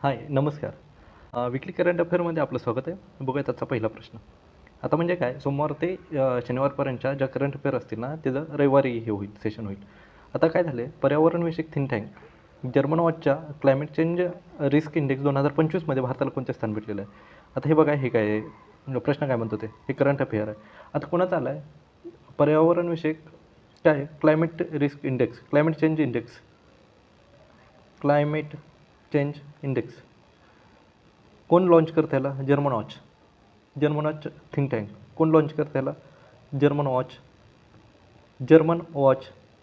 हाय, नमस्कार. विकली करंट अफेअरमध्ये आपलं स्वागत आहे. बघूयात आजचा पहिला प्रश्न. आता म्हणजे काय, सोमवार ते शनिवारपर्यंतच्या ज्या करंट अफेअर असतील ना, त्याचं रविवारी हे होईल, सेशन होईल. आता काय झालं आहे, पर्यावरणविषयक थिंक टँक जर्मन वॉचच्या क्लायमेट चेंज रिस्क इंडेक्स 2025मध्ये भारताला कोणते स्थान भेटलेलं आहे? आता हे बघा, हे काय आहे, प्रश्न काय म्हणतो ते, हे करंट अफेअर आहे. आता कोणाचं आलं आहे, पर्यावरणविषयक काय climate risk index, climate change index, climate change index कोण लॉन्च करतं त्याला? German watch. German watch think tank कोण लॉन्च करतं त्याला? जर्मन वॉच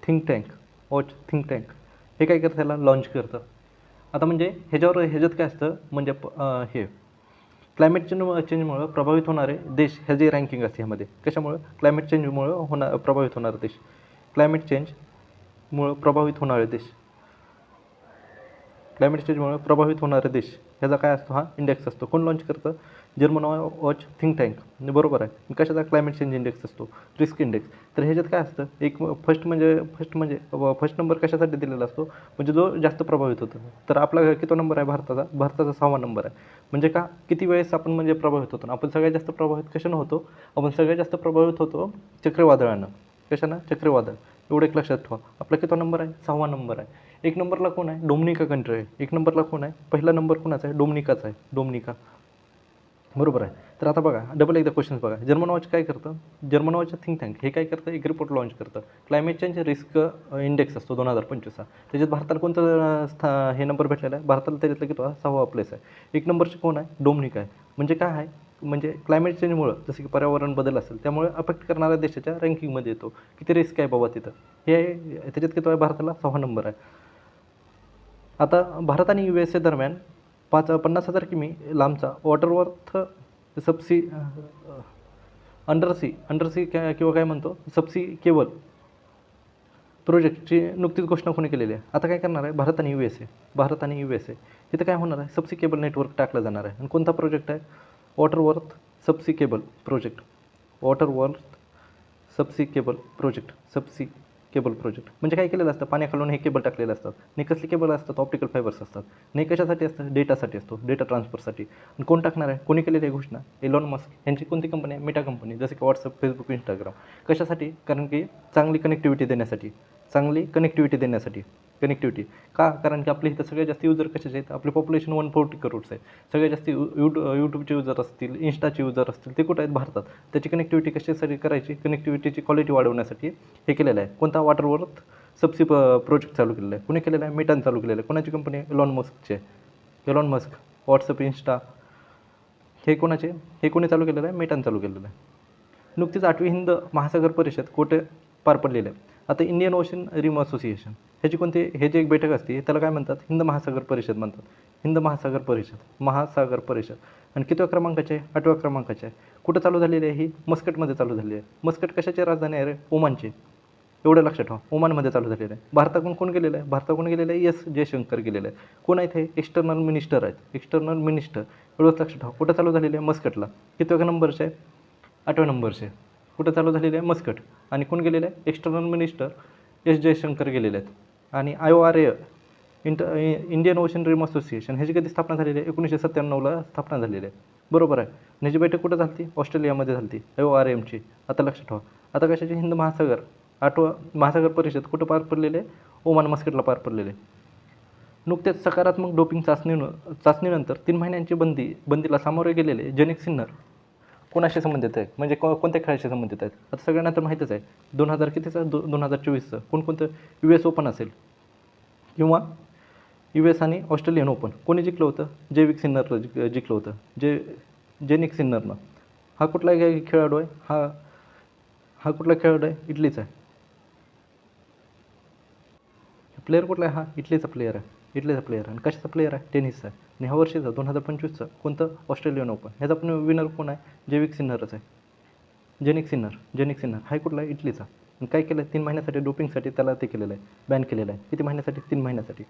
थिंक टँक हे काय करतं त्याला? लॉन्च करतं. आता म्हणजे ह्याच्यात काय असतं, म्हणजे हे क्लायमेट चेंजमुळं प्रभावित होणारे देश ह्याची रँकिंग असते. ह्यामध्ये कशामुळं? क्लायमेट चेंजमुळं प्रभावित होणारे देश, क्लायमेट चेंजमुळं प्रभावित होणारे देश, क्लायमेट चेंजमुळे प्रभावित होणारे देश ह्याचा काय असतो? हा इंडेक्स असतो. कोण लॉन्च करतं? German watch think tank. बरोबर आहे. कशाचा? क्लायमेट चेंज इंडेक्स असतो, रिस्क इंडेक्स. तर ह्याच्यात काय असतं, फर्स्ट नंबर कशासाठी दिलेला असतो? म्हणजे जो जास्त प्रभावित होतो. तर आपला किती नंबर आहे भारताचा 6वा नंबर आहे. म्हणजे का, किती वेळेस आपण म्हणजे प्रभावित होतो? आपण सगळ्यात जास्त प्रभावित कशानं होतो? आपण सगळ्यात जास्त प्रभावित होतो चक्रीवादळानं. कशानं? चक्रीवादळ. एवढं एक लक्षात ठेवा. आपला किती नंबर आहे? 6वा नंबर आहे. 1 नंबरला कोण आहे? डोमिनिका कंट्री आहे. 1 नंबरला कोण आहे? पहिला नंबर कोणाचा आहे? डोमिनिकाचा आहे. डोमिनिका. बरोबर आहे. तर आता बघा, डबल एकदा क्वेश्चन्स बघा. जर्मन वॉच काय करतं? जर्मन वॉच थिंक टँक हे काय करतं? एक रिपोर्ट लॉन्च करतं. क्लायमेट चेंज रिस्क इंडेक्स असतो 2025चा. त्याच्यात भारताला कोणतं हे नंबर भेटलेला आहे? भारताला त्याच्यातलं किती 6वा प्लेस आहे. 1 नंबरचे कोण आहे? डोमिनिका आहे. म्हणजे काय आहे? म्हणजे क्लायमेट चेंजमुळं जसं की पर्यावरण बदल असेल त्यामुळे अफेक्ट करणाऱ्या देशाच्या रँकिंगमध्ये येतो. किती रिस्क आहे बाबा तिथं, हे आहे. त्याच्यात किती आहे? भारताला 6वा नंबर आहे. आता भारत आणि USA दरम्यान 50,000 किमी लांबचा वॉटरवर्थ सबसी अंडरसी किंवा काय म्हणतो, सबसी केबल प्रोजेक्टची नुकतीच घोषणा कोणी केलेली आहे? आता काय करणार आहे भारत आणि USA इथं काय होणार आहे? सबसी केबल नेटवर्क टाकलं जाणार आहे. आणि कोणता प्रोजेक्ट आहे? वॉटरवर्थ सबसी केबल प्रोजेक्ट. वॉटरवर्थ सबसी केबल प्रोजेक्ट म्हणजे काय केलेलं असतं? पाण्याखालून हे केबल टाकलेले असतात. नाही कसले केबल असतात? ऑप्टिकल फायबर्स असतात. नाही कशासाठी असतं? डेटासाठी असतो, डेटा ट्रान्सफरसाठी. आणि कोण टाकणार आहे? कोणी केलेली आहे घोषणा? एलॉन मस्क यांची कोणती कंपनी आहे? Meta company. जसं की व्हॉट्सअप, फेसबुक, इंस्टाग्राम. कशासाठी? कारण की चांगली कनेक्टिव्हिटी देण्यासाठी. का? कारण की आपले इथं सगळ्यात जास्त युजर कशाचे आहेत? आपले पॉप्युलेशन 140 करोड्स आहे. सगळ्यात जास्त यूट्यूबचे युजर असतील, इंस्टाचे युजर असतील, ते कुठं आहेत? भारतात. त्याची कनेक्टिव्हिटी कशासाठी करायची? कनेक्टिव्हिटीची क्वालिटी वाढवण्यासाठी हे केलेलं आहे. कोणता? वॉटरवर्थ सबसी प्रोजेक्ट चालू केलेला आहे. कोणी केलेला आहे? मेटाने चालू केलेलं आहे. कोणाची कंपनी आहे? Elon Musk. व्हॉट्सअप, इंस्टा हे कोणाचे? हे कोणी चालू केलेलं आहे? मेटाने चालू केलेलं आहे. नुकतीच 8वी हिंद महासागर परिषद कुठे पार पडलेलं आहे? आता इंडियन ओशन रिम असोसिएशन हे जे एक बैठक असते त्याला काय म्हणतात? हिंद महासागर परिषद म्हणतात. महासागर परिषद. आणि कितव्या क्रमांकाचे आहे? 8व्या क्रमांकाचे आहे. कुठं चालू झालेली आहे ही? मस्कटमध्ये चालू झालेली आहे. मस्कट कशाची राजधानी आहे रे? ओमानची. एवढं लक्षात ठेवा, ओमानमध्ये चालू झालेलं आहे. भारताकडून कोण गेलेलं आहे? गेलेलं आहे एस जयशंकर गेलेलं आहे. कोण आहेत हे? External minister. एवढंच लक्षात ठेवा. कुठं चालू झालेलं आहे? मस्कटला. कितव्या नंबरचे आहे? 8व्या नंबरचे. कुठं चालू झालेलं आहे? मस्कट. आणि कोण गेलेलं आहे? एक्सटर्नल मिनिस्टर एस जयशंकर गेलेले आहेत. आणि IORA इंडियन ओशन रिम असोसिएशन ह्याची कधी स्थापना झालेली आहे? 1997ला स्थापना झालेली आहे. बरोबर आहे. ह्याची बैठक कुठं झाली? ऑस्ट्रेलियामध्ये झाली. IORMची. आता लक्षात ठेवा. आता कशाची? हिंद महासागर 8वा महासागर परिषद कुठं पार पडलेले आहे? ओमान मस्कटला पार पडलेले आहे. नुकत्याच सकारात्मक डोपिंग चाचणीनंतर 3 महिन्यांची बंदीला सामोरे गेलेले जनिक सिन्नर कोणाशी संबंधित आहेत? म्हणजे कोणत्या खेळाशी संबंधित आहेत? आता सगळ्यांना तर माहीतच आहे. 2024चं कोणकोणतं? US ओपन असेल किंवा US आणि ऑस्ट्रेलियन ओपन. कोणी जिंकलं होतं? जेनिक सिन्नरनं. हा कुठला खेळाडू आहे? हा कुठला खेळाडू आहे? इटलीचा आहे. प्लेयर कुठला आहे? हा इटलीचा प्लेयर आहे. आणि कशाचा प्लेयर आहे? टेनिसचा आहे. आणि ह्या वर्षीचा 2025चं कोणतं? Australian open. ह्याचा पण विनर कोण आहे? जेनिक सिन्नर. हा कुठला आहे? इटलीचा. आणि काय केलं? 3 महिन्यासाठी डोपिंगसाठी त्याला ते केलेलं आहे, बॅन केलेलं आहे. किती महिन्यासाठी? 3 महिन्यासाठी.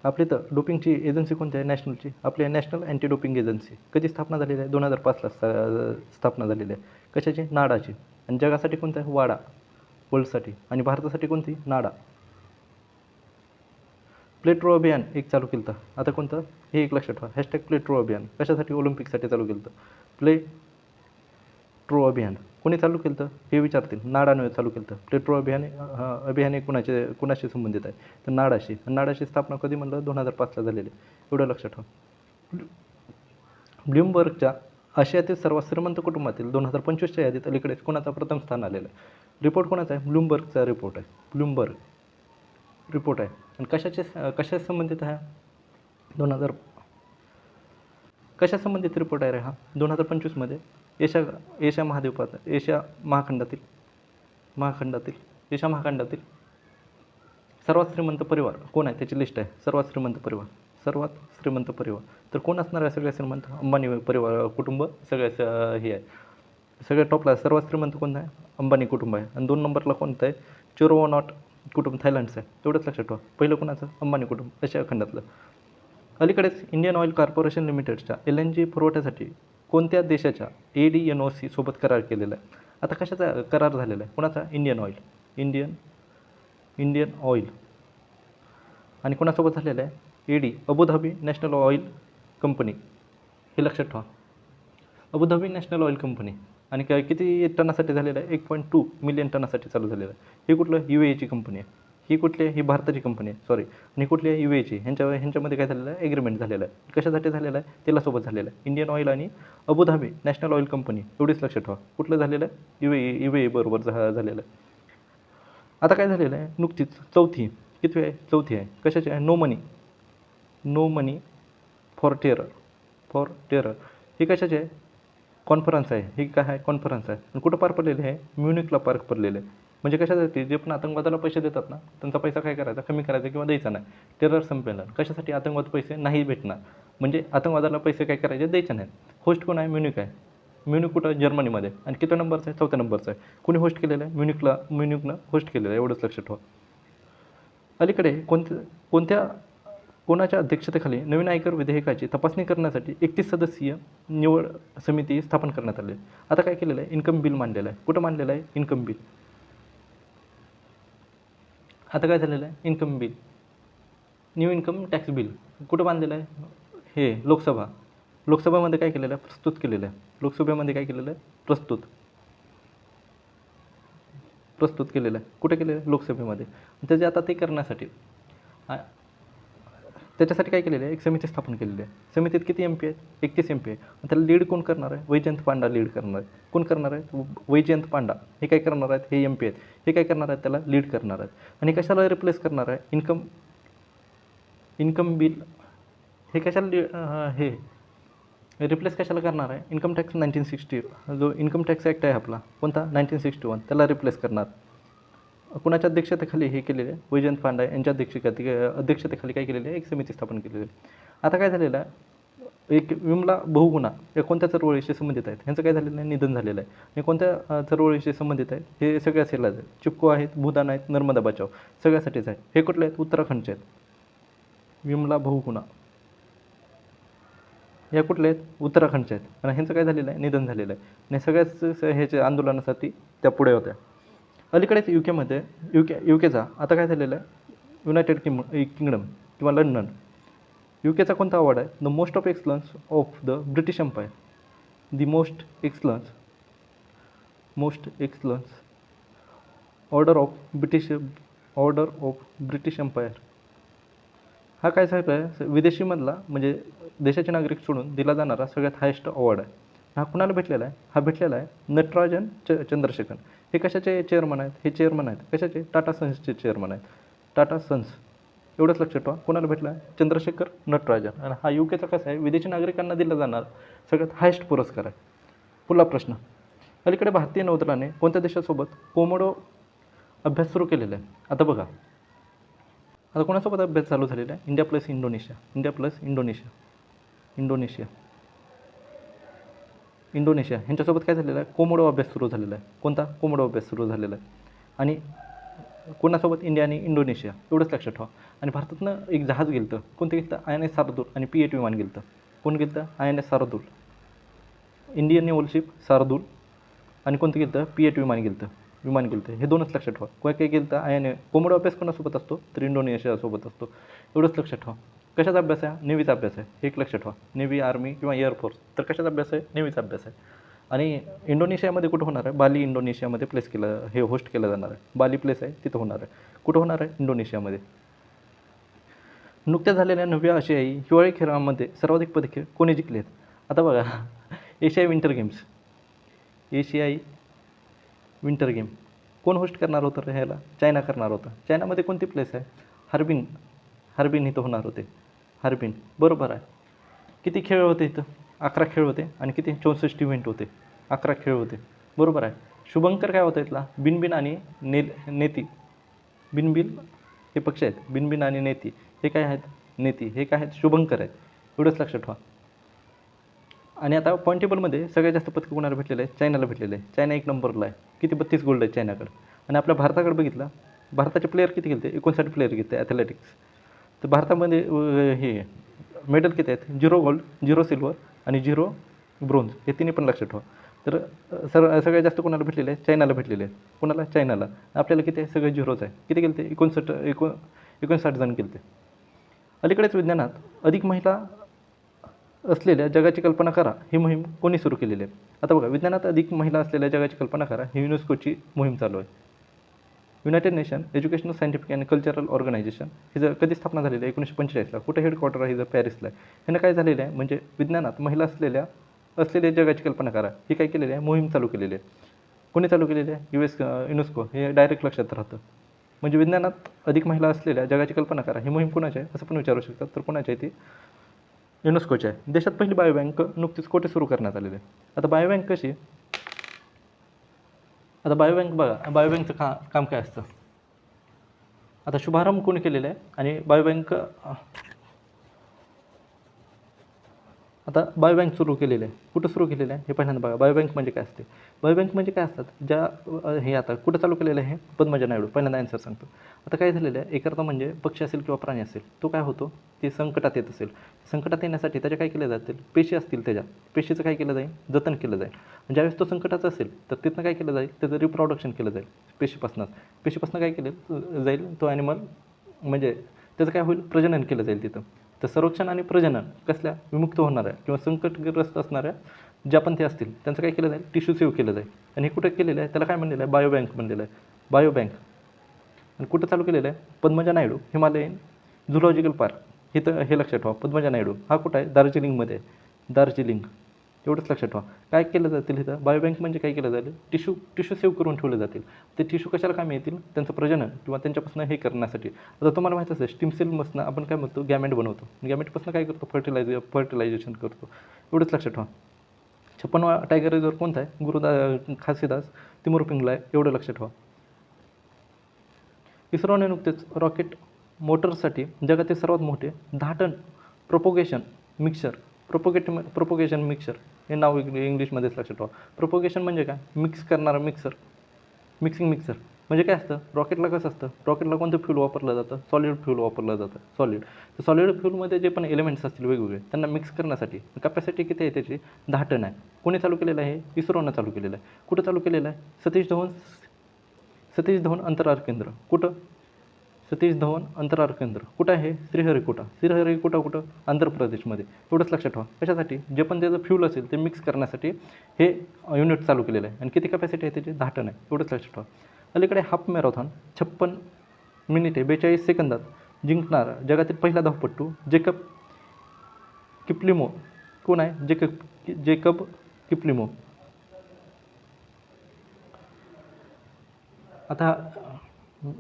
आपली तर डोपिंगची एजन्सी कोणती आहे? नॅशनलची. आपली नॅशनल अँटी डोपिंग एजन्सी. कधी स्थापना झालेली आहे? 2005ला स्थापना झालेली आहे. कशाची? नाडाची. आणि जगासाठी कोणतं आहे? वाडा, वर्ल्डसाठी. आणि भारतासाठी कोणती? नाडा. प्लेट्रो अभियान एक चालू केलं होतं. आता कोणतं हे एक लक्षात ठेवा. हॅशटॅग प्लेट्रो अभियान कशासाठी? ऑलिम्पिकसाठी चालू केलं होतं. प्लेट्रो अभियान कोणी चालू केलं होतं हे विचारतील. नाडाने चालू केलं होतं. प्लेट्रो अभियान हे कुणाशी संबंधित आहे? तर नाडाशी. नाडाची स्थापना कधी म्हणलं? 2005ला झालेली. एवढं लक्षात ठेवा. ब्लूमबर्गच्या आशियातील सर्वात श्रीमंत कुटुंबातील 2025च्या यादीत अलीकडेच कोणाचा प्रथम स्थान आलेलं आहे? रिपोर्ट कोणाचा आहे? ब्लूमबर्गचा रिपोर्ट आहे. ब्लूमबर्ग रिपोर्ट आहे. आणि कशाशी संबंधित आहे? कशा संबंधित रिपोर्ट आहे रे हा? 2025मध्ये एशिया महाखंडातील सर्वात श्रीमंत परिवार कोण आहे? त्याची लिस्ट आहे. सर्वात श्रीमंत परिवार तर कोण असणार आहे? सगळ्यात श्रीमंत अंबानी परिवार कुटुंब सगळ्यात हे आहे. सगळ्यात टॉपला सर्वात श्रीमंत कोण आहे? अंबानी कुटुंब आहे. आणि 2 नंबरला कोणतं आहे? चोरोवनॉट कुटुंब थायलंडचं आहे. तेवढंच लक्षात ठेवा. पहिलं कोणाचं? अंबानी कुटुंब आशिया खंडातलं. अलीकडेच इंडियन ऑइल कॉर्पोरेशन लिमिटेडच्या LNG पुरवठ्यासाठी कोणत्या देशाच्या ADNOC सोबत करार केलेला आहे? आता कशाचा करार झालेला आहे? कोणाचा? इंडियन ऑइल आणि कोणासोबत झालेलं आहे? Abu Dhabi national oil company. हे लक्षात ठेवा. Abu Dhabi national oil company. आणि किती टनासाठी झालेलं आहे? 1.2 मिलियन टनासाठी चालू झालेलं आहे. हे कुठलं? UAEची कंपनी आहे. ही कुठली आहे? ही भारताची कंपनी आहे. सॉरी. आणि कुठली आहे? UAEची. ह्यांच्यामध्ये काय झालेलं आहे? ॲग्रीमेंट झालेलं आहे. कशासाठी झालेलं आहे? तेलासोबत झालेलं आहे. इंडियन ऑइल आणि अबुधाबी नॅशनल ऑइल कंपनी एवढीच लक्षात ठेवा. कुठलं झालेलं आहे? UAE बरोबर झालेलं आहे. आता काय झालेलं आहे? नुकतीच चौथी आहे. कशाची आहे? No money for terror. ही कशाची आहे? कॉन्फरन्स आहे. ही काय आहे? कॉन्फरन्स आहे. आणि कुठं पार पडलेली आहे? म्युनिकला पार पडलेलं आहे. म्हणजे कशासाठी? जे पण आतंकवादाला पैसे देतात ना, त्यांचा पैसा काय करायचा? कमी करायचा किंवा द्यायचा नाही. टेरर संमेलन कशासाठी? आतंकवाद पैसे नाही भेटणार. म्हणजे आतंकवादाला पैसे काय करायचे? द्यायचे नाहीत. होस्ट कोण आहे? म्युनिक आहे. म्युनिक कुठं? जर्मनीमध्ये. आणि किती नंबरचं आहे? 4थ्या नंबरचं आहे. कोणी होस्ट केलेलं आहे? म्युनिकनं होस्ट केलेलं आहे. एवढंच लक्षात ठेवा. अलीकडे कोणाच्या अध्यक्षतेखाली नवीन आयकर विधेयकाची तपासणी करण्यासाठी 31 सदस्यीय निवड समिती स्थापन करण्यात आली. आता काय केलेलं आहे? इन्कम बिल मांडलेलं आहे. कुठं मांडलेलं आहे? Income bill. आता काय झालेलं आहे? Income bill. New income tax bill कुठं बांधलेलं आहे? हे लोकसभामध्ये काय केलेलं आहे? प्रस्तुत केलेलं आहे. लोकसभेमध्ये काय केलेलं आहे? प्रस्तुत केलेलं आहे. कुठे केलेलं आहे? लोकसभेमध्ये. त्याचे आता ते करण्यासाठी त्याच्यासाठी काय केलेलं आहे? एक समिती स्थापन केलेली आहे. समितीत किती MP आहेत? 31 MP आहे. त्याला लीड कोण करणार आहे? वैजयंत पांडा लीड करणार आहे. कोण करणार आहे? वैजयंत पांडा. हे काय करणार आहेत? हे MP आहेत. हे काय करणार आहेत? त्याला लीड करणार आहेत. आणि कशाला रिप्लेस करणार आहे? Income bill. हे कशाला हे रिप्लेस कशाला करणार आहे? इन्कम टॅक्स 1960 जो इन्कम टॅक्स ॲक्ट आहे आपला कोणता? 1961 त्याला रिप्लेस करणार. कुणाच्या अध्यक्षतेखाली हे केलेलं आहे? वैजयंत पांडा यांच्या अध्यक्षतेखाली काय केलेलं आहे? एक समिती स्थापन केलेली आहे. आता काय झालेलं आहे? एक विमला बहुगुणा या कोणत्या चळवळीशी संबंधित आहेत? ह्यांचं काय झालेलं आहे? निधन झालेलं आहे. आणि कोणत्या चळवळीशी संबंधित आहेत? हे सगळ्या सेलाच आहेत. चिपको आहेत, भूदान आहेत, नर्मदा बचाव सगळ्यासाठीच आहेत. हे कुठले आहेत? उत्तराखंडचे आहेत. विमला बहुगुणा या कुठल्या आहेत? उत्तराखंडच्या आहेत. आणि ह्यांचं काय झालेलं आहे? निधन झालेलं आहे. आणि सगळ्याच ह्याच्या आंदोलनासाठी त्या पुढे होत्या. अलीकडेच युकेचा आता काय झालेलं आहे? युनायटेड किंगडम किंवा लंडन. UKचा कोणता अवॉर्ड आहे? The most of excellence of the British Empire. The most excellence order of British Empire. हा काय साहेब आहे? विदेशीमधला म्हणजे देशाचे नागरिक सोडून दिला जाणारा सगळ्यात हायेस्ट अवॉर्ड आहे. हा कुणाला भेटलेला आहे? हा भेटलेला आहे नटराजन चंद्रशेखर. हे कशाचे चेअरमन आहेत? हे चेअरमन आहेत कशाचे? टाटा सन्सचे चेअरमन आहेत. टाटा सन्स. एवढंच लक्षात ठेवा. कोणाला भेटला आहे? चंद्रशेखर नटराजन. आणि हा UKचा कसा आहे? विदेशी नागरिकांना दिला जाणार सगळ्यात हायेस्ट पुरस्कार आहे. पुढला प्रश्न. अलीकडे भारतीय नौदलाने कोणत्या देशासोबत कोमोडो अभ्यास सुरू केलेला आहे? आता बघा. आता कोणासोबत अभ्यास चालू झालेला आहे? इंडिया प्लस इंडोनेशिया ह्यांच्यासोबत काय झालेलं आहे? कोमोडो अभ्यास सुरू झालेला आहे. कोणता? कोमोडो अभ्यास सुरू झालेला आहे. आणि कोणासोबत? इंडिया आणि इंडोनेशिया. एवढंच लक्षात ठेवा. आणि भारतातनं एक जहाज गेलं होतं. कोणतं गेलं होतं? INS शार्दूल आणि P-8 विमान गेलं होतं. कोण गेलं होतं? INS Shardul. Indian naval ship Shardul. आणि कोणतं गेलं होतं? P-8 विमान गेलं होतं. विमान गेलं होतं. हे दोनच लक्षात ठेवा. काय काय गेलं तर आयाने कोमोडो अभ्यास कोणासोबत असतो तर इंडोनेशियासोबत असतो. एवढंच लक्षात ठेवा. कशाचा अभ्यास आहे? नेव्हीचा अभ्यास आहे. हे एक लक्षात ठेवा. नेव्ही, आर्मी किंवा एअरफोर्स. तर कशाचा अभ्यास आहे? नेव्हीचा अभ्यास आहे. आणि इंडोनेशियामध्ये कुठं होणार आहे? बाली इंडोनेशियामध्ये प्लेस केलं, हे होस्ट केलं जाणार आहे. बाली प्लेस आहे तिथं होणार आहे. कुठं होणार आहे? इंडोनेशियामध्ये. नुकत्याच झालेल्या 9व्या आशियाई हिवाळी खेळामध्ये सर्वाधिक पदके कोणी जिंकली आहेत? आता बघा, एशियाई विंटर गेम्स, एशियाई विंटर गेम कोण होस्ट करणार होतं रे ह्याला? चायना करणार होता. चायनामध्ये कोणती प्लेस आहे? हार्बिन इथं होणार होते. हार्बिन बरोबर आहे. किती खेळ होते इथं? 11 खेळ होते. आणि किती? 64 इव्हेंट होते. 11 खेळ होते. बरोबर आहे. शुभंकर काय होता इथला? बिनबिन आणि नेती. बिनबिन हे पक्ष आहेत. बिनबिन आणि नेती हे काय आहेत? नेती हे काय आहेत? शुभंकर आहेत. एवढंच लक्षात ठेवा. आणि आता पॉईंट टेबलमध्ये सगळ्यात जास्त पदकं कोणाला भेटलेलं आहे? चायनाला भेटलेलं आहे. चायना 1 नंबरला आहे. किती? 32 गोल्ड आहेत चायनाकडे. आणि आपल्या भारताकडे बघितलं, भारताचे प्लेयर किती गेले? 59 प्लेयर गेले ॲथलेटिक्स. तर भारतामध्ये हे मेडल किती आहेत? 0 गोल्ड, 0 सिल्वर आणि 0 ब्रोंज. हे तिन्ही पण लक्षात ठेवा. तर सगळ्यात जास्त कोणाला भेटलेले आहे? चायनाला भेटलेले आहे. कोणाला? चायनाला. आपल्याला किती आहे? सगळे झिरोच आहे. किती गेले ते? 59 जण गेले ते. अलीकडेच विज्ञानात अधिक महिला असलेल्या जगाची कल्पना करा ही मोहीम कोणी सुरू केलेली आहे? आता बघा, विज्ञानात अधिक महिला असलेल्या जगाची कल्पना करा ही युनेस्कोची मोहीम चालू आहे. United Nation Educational, Scientific and Cultural Organisation ही जर कधी स्थापना झालेली आहे? 1945ला. कुठे हेडक्वार्टर आहे? पॅरिसला आहे. ह्यानं काय झालेलं आहे? म्हणजे विज्ञानात महिला असलेल्या जगाची कल्पना करा ही काय केलेली आहे? मोहीम चालू केलेली आहे. कोणी चालू केलेली आहे? युनेस्को. हे डायरेक्ट लक्षात राहतं. म्हणजे विज्ञानात अधिक महिला असलेल्या जगाची कल्पना करा ही मोहीम कोणाची आहे असं पण विचारू शकतात. तर कोणाची आहे ती? युनेस्कोची आहे. देशात पहिली बायोबँक नुकतीच कुठे सुरू करण्यात आलेली आहे? आता बायोबँक कशी आहे? आता बायोबँक बघा, बायोबँकचं काम काय असतं? आता शुभारंभ कोणी केलेला आहे? आणि बायोबँक आता बायोबँक सुरू केलेलं आहे. कुठं सुरू केलेलं आहे हे पहिल्यांदा बघा. बायोबँक म्हणजे काय असते? बायोबँक म्हणजे काय असतात? ज्या हे आता कुठं चालू केलेलं आहे? पद्मजा नायडू. पहिल्यांदा आन्सर सांगतो. आता काय झालेलं आहे? एखादा म्हणजे पक्षी असेल किंवा प्राणी असेल, तो काय होतो? ते संकटात येत असेल. संकटात येण्यासाठी त्याच्या काय केलं जातील? पेशी असतील त्याच्या. पेशीचं काय केलं जाईल? जतन केलं जाईल. ज्यावेळेस तो संकटाचा असेल तर तिथनं काय केलं जाईल? त्याचं रिप्रोडक्शन केलं जाईल पेशीपासून काय केलं जाईल? तो ॲनिमल म्हणजे त्याचं काय होईल? प्रजनन केलं जाईल तिथं. तर संरक्षण आणि प्रजनन कसल्या? विमुक्त होणाऱ्या किंवा संकटग्रस्त असणाऱ्या ज्या पण ते असतील त्यांचं काय केलं जाईल? टिश्यू सेव्ह केलं जाईल. आणि हे कुठं केलेलं आहे? त्याला काय म्हणलेलं आहे? बायोबँक म्हणलेलं आहे. बायोबँक. आणि कुठं चालू केलेलं आहे? Padmaja Naidu Himalayan zoological park. हे लक्षात ठेवा. पद्मजा नायडू हा कुठं आहे? दार्जिलिंगमध्ये आहे. दार्जिलिंग. एवढंच लक्षात ठेवा. काय केलं जातील इथं? बायोबँक म्हणजे काय केलं जाईल? टिश्यू सेव्ह करून ठेवले जातील. ते टिश्यू कशाला कामी येतील? त्यांचं प्रजनन किंवा त्यांच्यापासून हे करण्यासाठी. आता तुम्हाला माहीत असेल स्टीम सेलपासून आपण काय म्हणतो? गॅमेट बनवतो. गॅमेटपासून काय करतो? फर्टिलायझेशन करतो. एवढंच लक्षात ठेवा. 56वा टायगर रिझर्व कोणता आहे? खासीदास तिमूर पिंगला आहे. एवढं लक्षात ठेवा. इस्रोने नुकतेच रॉकेट मोटर्ससाठी जगातील सर्वात मोठे 10 टन प्रोपोगेशन मिक्सर हे नाव इंग्लिशमध्येच लक्षात ठेवा. प्रोपोगेशन म्हणजे काय? मिक्स करणारा मिक्सिंग मिक्सर. म्हणजे काय असतं? रॉकेटला कसं असतं? रॉकेटला कोणतं फ्यूल वापरलं जातं? सॉलिड फ्यूल वापरलं जातं. तर सॉलिड फ्यूलमध्ये जे पण एलिमेंट्स असतील वेगवेगळे त्यांना मिक्स करण्यासाठी कॅपॅसिटी किती आहे त्याची? 10 टन आहे. कोणी चालू केलेलं आहे? इस्रोनं चालू केलेलं आहे. कुठं चालू केलेलं आहे? सतीश धवन अंतराळ केंद्र. कुठं? सतीश धवन अंतराळ केंद्र कुठं आहे? श्रीहरिकोटा कुठं? आंध्र प्रदेशमध्ये. एवढंच लक्षात ठेवा. कशासाठी? जे पण त्याचं फ्यूल असेल ते मिक्स करण्यासाठी हे युनिट चालू केलेलं आहे. आणि किती कॅपॅसिटी आहे त्याची? 10 टन आहे. एवढंच लक्षात ठेवा. अलीकडे हाफ मॅरेथॉन 56 मिनिटे 42 सेकंदात जिंकणारा जगातील पहिला धावपटू जेकब किप्लिमो कोण आहे? जेकब किप्लिमो. आता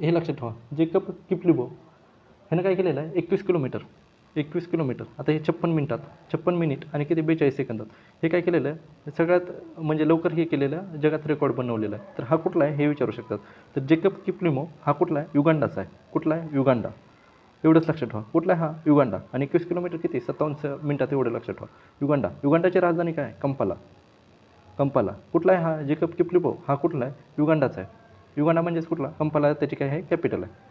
हे लक्षात ठेवा. जेकब किप्लिमो ह्यानं काय केलेलं आहे? 21 किलोमीटर. आता हे 56 मिनिट आणि किती? 42 सेकंदात. हे काय केलेलं आहे? सगळ्यात म्हणजे लवकर हे केलेलं जगात रेकॉर्ड बनवलेला आहे. तर हा कुठला आहे? हे विचारू शकतात. तर जेकब किप्लिमो हा कुठला आहे? युगांडाचा आहे. कुठला आहे? युगांडा. एवढंच लक्षात ठेवा. कुठला आहे हा? युगांडा. आणि 21 किलोमीटर किती? 57 मिनिटात. एवढं लक्षात ठेवा. युगांडाची राजधानी काय आहे? कंपाला. कुठला आहे हा? जेकब किप्लिमो हा कुठला आहे? युगांडाचा आहे. युगांडा म्हणजेच कुठला? कंपाला त्याची काय आहे? कॅपिटल आहे.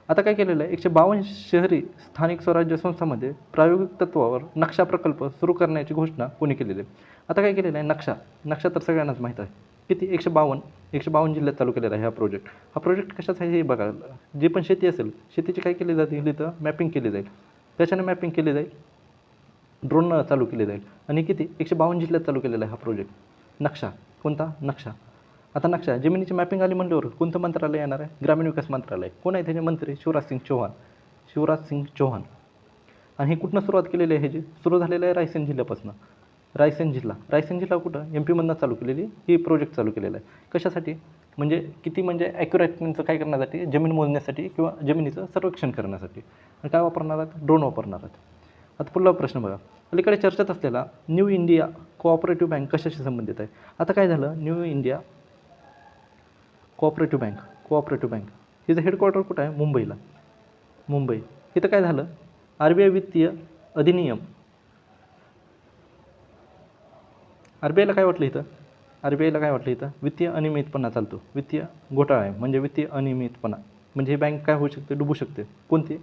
आता काय केलेलं आहे? 152 शहरी स्थानिक स्वराज्य संस्थांमध्ये प्रायोगिक तत्त्वावर नक्षा प्रकल्प सुरू करण्याची घोषणा कोणी केलेली आहे? आता काय केलेलं आहे? नक्षा तर सगळ्यांनाच माहीत आहे. किती 152 जिल्ह्यात चालू केलेला आहे हा प्रोजेक्ट. हा प्रोजेक्ट कशाचा आहे हे बघा. जी पण शेती असेल शेतीची काय केली जाते तिथं मॅपिंग केली जाईल. त्याच्याने मॅपिंग केली जाईल, ड्रोन चालू केले जाईल आणि किती 152 जिल्ह्यात चालू केलेला आहे हा प्रोजेक्ट. नक्षा कोणता नक्षा. आता नक्षा जमिनीची मॅपिंग आली म्हणल्यावर कोणतं मंत्रालय येणार आहे? ग्रामीण विकास मंत्रालय. कोण आहे त्याचे मंत्री? शिवराज सिंग चौहान. आणि हे कुठनं सुरुवात केलेली आहे? ह्याची सुरू झालेलं आहे रायसेन जिल्ह्यापासून. रायसेन जिल्हा कुठं एम पीमधनं चालू केलेली ही प्रोजेक्ट चालू केलेला आहे. कशासाठी? म्हणजे किती म्हणजे ॲक्युरेट त्यांचं काय करण्यासाठी, जमीन मोजण्यासाठी किंवा जमिनीचं सर्वेक्षण करण्यासाठी. आणि काय वापरणार आहेत? ड्रोन वापरणार आहेत. आता पुढला प्रश्न बघा. अलीकडे चर्चेत असलेला न्यू इंडिया कोऑपरेटिव्ह बँक कशाशी संबंधित आहे? आता काय झालं, न्यू इंडिया कोऑपरेटिव्ह बँक हिचं हेडक्वार्टर कुठं आहे? मुंबई. इथं काय झालं, RBI वित्तीय अधिनियम. RBIला काय वाटलं इथं? वित्तीय अनियमितपणा चालतो. वित्तीय घोटाळा आहे म्हणजे वित्तीय अनियमितपणा. म्हणजे ही बँक काय होऊ शकते? डुबू शकते. कोणती?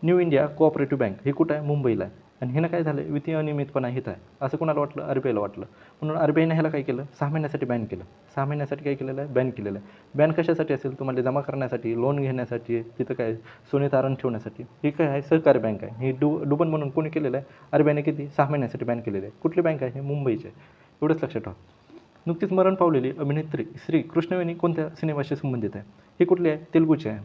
New India cooperative bank. हे कुठं आहे? मुंबईला आहे. आणि ह्यानं काय झालं, वित्तीय अनियमितपणा हित आहे असं कोणाला वाटलं? RBIला वाटलं. म्हणून RBIने ह्याला काय केलं? 6 महिन्यासाठी बॅन केलं. 6 महिन्यासाठी काय केलेलं आहे? बॅन केलेलं आहे. बॅन कशासाठी असेल? तुम्हाला जमा करण्यासाठी, लोन घेण्यासाठी, तिथं काय सोने तारण ठेवण्यासाठी. ही काय आहे? सहकारी बँक आहे. ही डुबन म्हणून कोणी केलेलं आहे? RBIने किती 6 महिन्यासाठी बॅन केलेलं आहे. कुठली बँक आहे? मुंबईची आहे. एवढंच लक्षात ठेवा. नुकतीच मरण पावलेली अभिनेत्री श्री कृष्णवेणी कोणत्या सिनेमाशी संबंधित आहे? ही कुठली आहे? तेलुगूची आहे.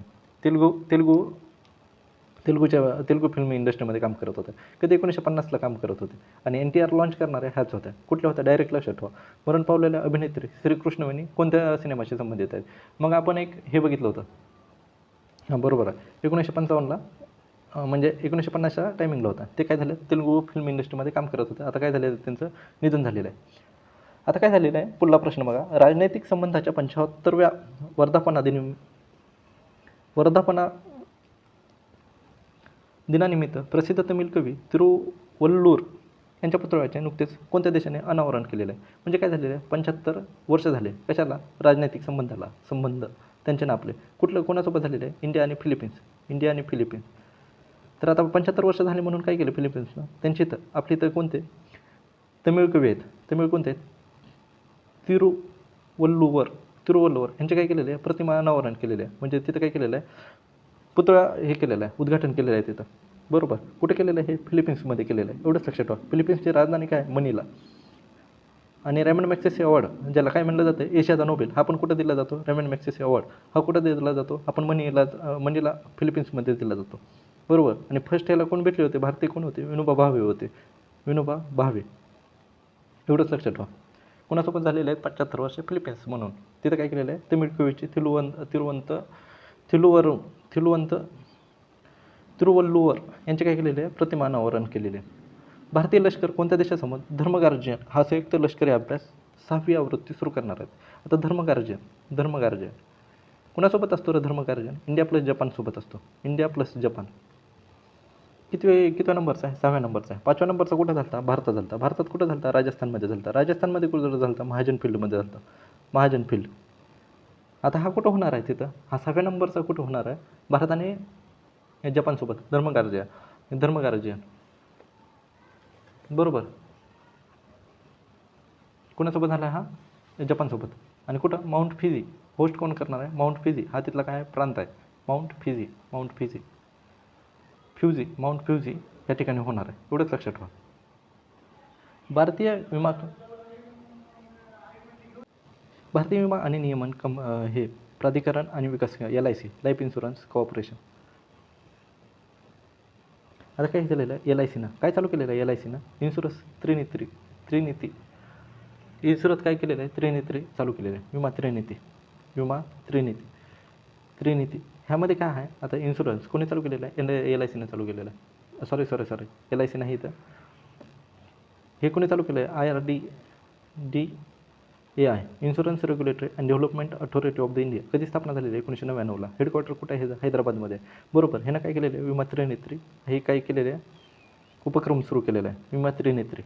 तेलुगू फिल्म इंडस्ट्रीमध्ये काम करत होते. कधी 1950ला काम करत होते. आणि NTR लॉन्च करणाऱ्या ह्याच होत्या. कुठल्या होत्या? डायरेक्ट लक्षात ठेवा. मरण पावलेल्या अभिनेत्री श्री कृष्णवेणी कोणत्या सिनेमाशी संबंधित आहेत? मग आपण एक हे बघितलं होतं. हां बरोबर आहे. 1955ला म्हणजे 1950च्या टायमिंगला होता. ते काय झालं? तेलुगू फिल्म इंडस्ट्रीमध्ये काम करत होते. आता काय झालेलं त्यांचं निधन झालेलं आहे. आता काय झालेलं आहे? पुढला प्रश्न बघा. राजनैतिक संबंधाच्या 75व्या वर्धापना दिनानिमित्त प्रसिद्ध तमिळ कवी तिरुवल्लूर यांच्या पुतळ्याचे नुकतेच कोणत्या देशाने अनावरण केलेलं आहे? म्हणजे काय झालेलं आहे? 75 वर्ष झाले कशाला? राजनैतिक संबंध त्यांचे ना आपले कोणासोबत झालेले आहे? इंडिया आणि फिलिपिन्स. तर आता 75 वर्ष झाले म्हणून काय केलं फिलिपिन्सनं? त्यांची इथं आपली इथं कोणते तमिळ कवी आहेत? तमिळ कोणते आहेत? तिरुवल्लुवर यांचे काय केलेलं आहे? प्रतिमा अनावरण केलेले आहे. म्हणजे तिथं काय केलेलं आहे? पुतळा हे केलेला आहे, उद्घाटन केलेलं आहे तिथं. बरोबर. कुठे केलेलं आहे? हे फिलिपिन्समध्ये केलेलं आहे. एवढंच लक्षात ठेवा. फिलिपिन्सची राजधानी काय? मनिला. आणि रेमंड मॅग्सेसे अवॉर्ड ज्याला काय म्हणलं जातं? एशियाचा नोबेल. हा पण कुठं दिला जातो? रेमंड मॅग्सेसे अवॉर्ड हा कुठं दिला जातो? आपण मनीला फिलिपिन्समध्ये दिला जातो. बरोबर. आणि फर्स्ट ह्याला कोण भेटले होते? भारतीय कोण होते? विनोबा भावे. एवढंच लक्षात ठेवा. कोणासोबत झालेले आहेत 75 वर्ष? फिलिपिन्स म्हणून. तिथं काय केलेलं आहे? तमिळ कवीची तिरुवल्लुवर यांचे काय केलेले आहे? प्रतिमा अनावरण केलेले आहे. भारतीय लष्कर कोणत्या देशासमोर धर्मगार्जन हा संयुक्त लष्करी अभ्यास 6वी आवृत्ती सुरू करणार आहेत? आता धर्मगार्जन कोणासोबत असतो रे धर्मगार्जन? इंडिया प्लस जपानसोबत असतो. कितव्या नंबरचा आहे? 6व्या नंबरचा आहे. 5व्या नंबरचा कुठं झाला? भारतात कुठं झाला? राजस्थानमध्ये झाला. राजस्थानमध्ये कुठं झाला? महाजन फील्ड. आता हा कुठं होणार आहे तिथं? हा 6व्या नंबरचा कुठं होणार आहे? भारत आणि जपानसोबत धर्मगार्जियन. बरोबर. कोणासोबत झाला हा? जपानसोबत. आणि कुठं? Mount Fiji. होस्ट कोण करणार आहे? माउंट फिजी हा तिथला काय प्रांत आहे? माउंट फ्युजी या ठिकाणी होणार आहे. एवढंच लक्षात ठेवा. भारतीय विमा आणि नियमन हे प्राधिकरण आणि विकास LIC लाईफ इन्शुरन्स कॉर्पोरेशन. आता काय झालेलं आहे? LICनं काय चालू केलेलं आहे? LICनं इन्शुरन्स त्रिनीती इन्शुरन्स काय केलेलं आहे? त्रिनीती चालू केलेलं आहे. विमा त्रिनीती ह्यामध्ये काय आहे? आता इन्शुरन्स कोणी चालू केलेलं आहे? LICनं चालू केलेलं आहे. सॉरी LIC नाही इथं. हे कोणी चालू केलं आहे? IRDAI insurance regulatory and development authority of the India. कधी स्थापना झालेली आहे? 1999ला. हेडक्वार्टर कुठं आहे? हैदराबादमध्ये. बरोबर. ह्यानं काय केलेलं आहे? विमा त्रिनेत्री हे काय केलेलं आहे? उपक्रम सुरू केलेला आहे. विमा त्रिनेत्री.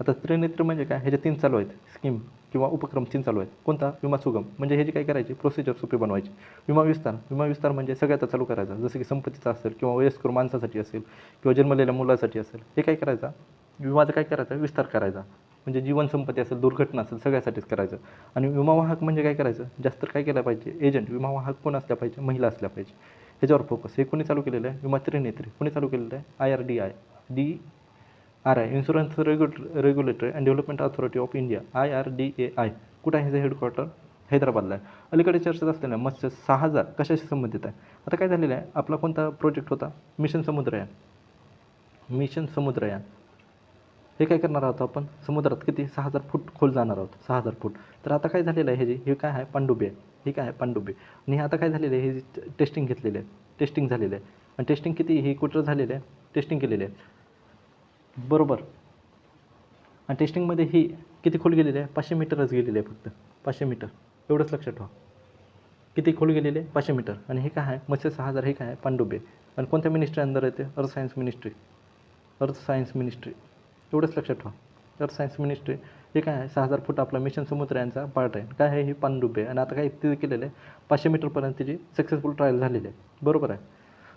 आता त्रिनेत्री म्हणजे काय? ह्याचे 3 चालू आहेत स्कीम किंवा उपक्रम 3 चालू आहेत. कोणता? विमा सुगम म्हणजे ह्याची काय करायची? प्रोसिजर सोपी बनवायची. विमा विस्तार म्हणजे सगळ्याचा चालू करायचा. जसं की संपत्तीचा असेल किंवा वयस्कर माणसासाठी असेल किंवा जन्मलेल्या मुलासाठी असेल. हे काय करायचा? विमाचा काय करायचा? विस्तार करायचा. म्हणजे जीवनसंपत्ती असेल, दुर्घटना असेल, सगळ्यासाठीच करायचं. आणि विमावाहक म्हणजे काय करायचं, जास्त काय केलं पाहिजे, एजंट विमावाहक कोण असल्या पाहिजे, महिला असल्या पाहिजे, ह्याच्यावर फोकस. हे कोणी चालू केलेलं आहे, विमा त्रिनेत्री कोणी चालू केलेलं आहे, IRDI DRI insurance regulatory and development authority of India IRDAI. कुठं आहे ह्याचं हेडक्वार्टर, हैदराबादला आहे. अलीकडे चर्चेत असलेल्या मत्स्य 6000 कशाशी संबंधित आहे. आता काय झालेलं आहे, आपला कोणता प्रोजेक्ट होता, मिशन समुद्रयान. मिशन समुद्रयान हे काय करणार आहोत आपण, समुद्रात किती 6000 फूट खोल जाणार आहोत, 6000 फूट. तर आता काय झालेलं आहे, हे काय आहे, पाणडुबी आहे. हे काय आहे, पाणडुबी. आणि हे आता काय झालेलं आहे, हे टेस्टिंग घेतलेलं आहे, टेस्टिंग झालेलं आहे. आणि टेस्टिंग किती, हे कुठं झालेलं आहे, टेस्टिंग केलेलं आहे बरोबर. आणि टेस्टिंगमध्ये ही किती खोल गेलेली आहे, 500 मीटरच गेलेली आहे फक्त, 500 मीटर. एवढंच लक्षात ठेवा, किती खोल गेलेले आहे, 500 मीटर. आणि हे काय आहे, मत्स्य 6000, हे काय आहे, पाणडुबी. आणि कोणत्या मिनिस्ट्री अंदर येते, earth science ministry, earth science ministry. एवढंच लक्षात ठेवा, अर्थ सायन्स मिनिस्ट्री. हे काय आहे, 6000 फूट आपला मिशन समुद्रयांचा पार्ट आहे. काय आहे, ही पाणडुबी आहे. आणि आता काय ते केलेलं आहे, 500 मीटरपर्यंत त्याची सक्सेसफुल ट्रायल झालेली आहे बरोबर आहे.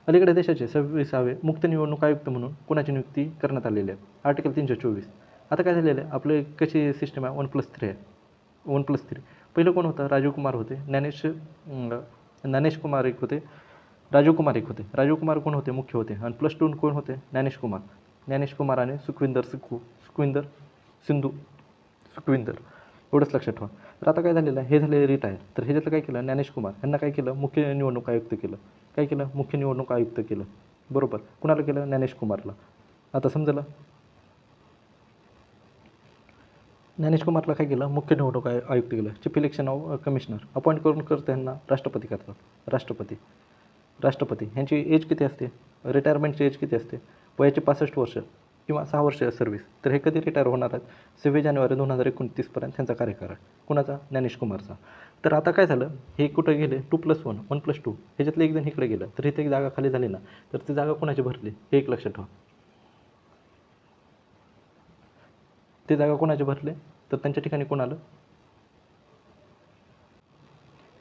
अलीकडे देशाचे 26वे मुक्त निवडणूक आयुक्त म्हणून कोणाची नियुक्ती करण्यात आलेली आहे, आर्टिकल 324. आता काय झालेलं आहे, आपले कशी सिस्टम आहे, 1+3 आहे, 1+3. पहिलं कोण होतं, राजीव कुमार होते, ज्ञानेश कुमार एक होते, राजीव कुमार एक होते. राजीव कुमार कोण होते, मुख्य होते. आणि +2 कोण होते, ज्ञानेश कुमार आणि सुखविंदर. एवढंच लक्षात ठेवा. तर आता काय झालेलं आहे, हे झाले रिटायर. तर ह्याच्यातलं काय केलं, ज्ञानेश कुमार यांना काय केलं, मुख्य निवडणूक आयुक्त केलं. काय केलं, मुख्य निवडणूक आयुक्त केलं बरोबर. कुणाला केलं, ज्ञानेश कुमारला. आता समजलं, ज्ञानेश कुमारला काय केलं, मुख्य निवडणूक आयुक्त केलं. चीफ इलेक्शन कमिशनर अपॉइंट करून करते यांना राष्ट्रपती करतात. राष्ट्रपती ह्यांची एज किती असते, रिटायरमेंटची एज किती असते, वयाची 65 वर्ष किंवा 6 वर्ष सर्व्हिस. तर हे कधी रिटायर होणार आहेत, 26 जानेवारी 2029पर्यंत त्यांचा कार्यकाळ आहे. कुणाचा, ज्ञानेश कुमारचा. तर आता काय झालं, हे कुठं गेले, 2+1 1+2. ह्याच्यातलं एक जण इकडे गेलं, तर इथे एक जागा खाली झाली ना, तर ती जागा कोणाची भरली, हे एक लक्षात ठेवा. ते जागा कोणाचे भरले, तर त्यांच्या ठिकाणी कोण आलं,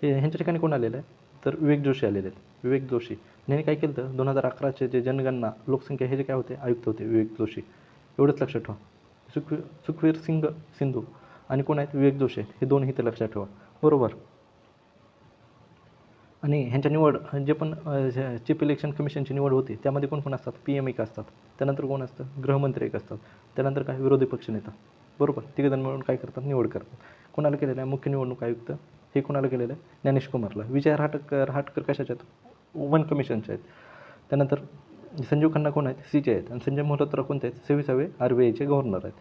हे ह्यांच्या ठिकाणी कोण आलेलं आहे, तर विवेक जोशी आलेले आहेत. विवेक जोशी यांनी काय केलं, तर 2011चे जे जनगणना लोकसंख्या हे जे काय होते, आयुक्त होते विवेक जोशी. एवढंच लक्षात ठेवा. सुखवीर सिंग सिंधू आणि कोण आहेत, विवेक जोशी आहेत. हे दोन इथे लक्षात ठेवा बरोबर. आणि ह्यांच्या निवड जे पण चीफ इलेक्शन कमिशनची निवड होती, त्यामध्ये कोण कोण असतात, PM एक असतात, त्यानंतर कोण असतं, गृहमंत्री एक असतात, त्यानंतर काय, विरोधी पक्षनेता बरोबर. तिघजण मिळून काय करतात, निवड करतात. कोणाला केलेलं आहे, मुख्य निवडणूक आयुक्त हे कोणाला केलेलं आहे, ज्ञानेश कुमारला. विजय रहाटकर कशाचे आहेत, वन कमिशनचे आहेत. त्यानंतर संजीव खन्ना कोण आहेत, CJ आहेत. आणि संजय मल्होत्रा कोणते आहेत, 26वे RBIचे गव्हर्नर आहेत.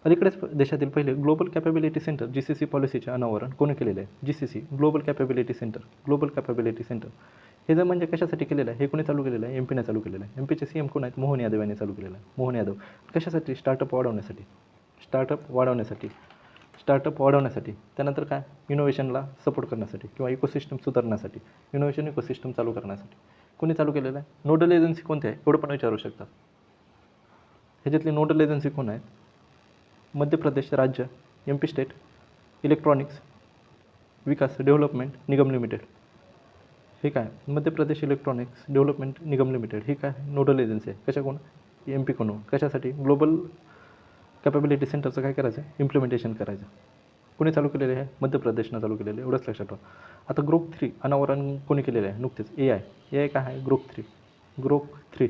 अलीकडेच देशातील पहिले ग्लोबल कॅपॅबिलिटी सेंटर GCC पॉलिसीचे अनावरण कोणी केलेलं आहे, GCC ग्लोबल कॅपॅबिलिटी सेंटर. हे जर म्हणजे कशासाठी केलेलं आहे, हे कोणी चालू केलेलं आहे, MP ने चालू केलेलं आहे. MP चे CM कोण आहेत, मोहन यादव यांनी चालू केलेलं आहे. मोहन यादव कशासाठी, स्टार्टअप वाढवण्यासाठी. त्यानंतर काय, इनोव्हेशनला सपोर्ट करण्यासाठी किंवा इकोसिस्टम सुधारण्यासाठी, इकोसिस्टम चालू करण्यासाठी. कोणी चालू केलेलं आहे, नोडल एजन्सी कोणती आहे, एवढं पण विचारू शकतात. ह्याच्यातली नोडल एजन्सी कोण आहेत, मध्य प्रदेश राज्य MP स्टेट इलेक्ट्रॉनिक्स विकास डेव्हलपमेंट निगम लिमिटेड. हे काय, मध्य प्रदेश इलेक्ट्रॉनिक्स डेव्हलपमेंट निगम लिमिटेड. ही काय, नोडल एजन्सी आहे. कशाकडून, MP कडून. कशासाठी, ग्लोबल कॅपॅबिलिटी सेंटरचं काय करायचं, इम्प्लिमेंटेशन करायचं. कोणी चालू केलेलं आहे, मध्य प्रदेशनं चालू केलेलं आहे. एवढंच लक्षात ठेवा. आता ग्रोक 3 अनावरण कोणी केलेलं आहे, नुकतेच AI काय आहे, ग्रोक 3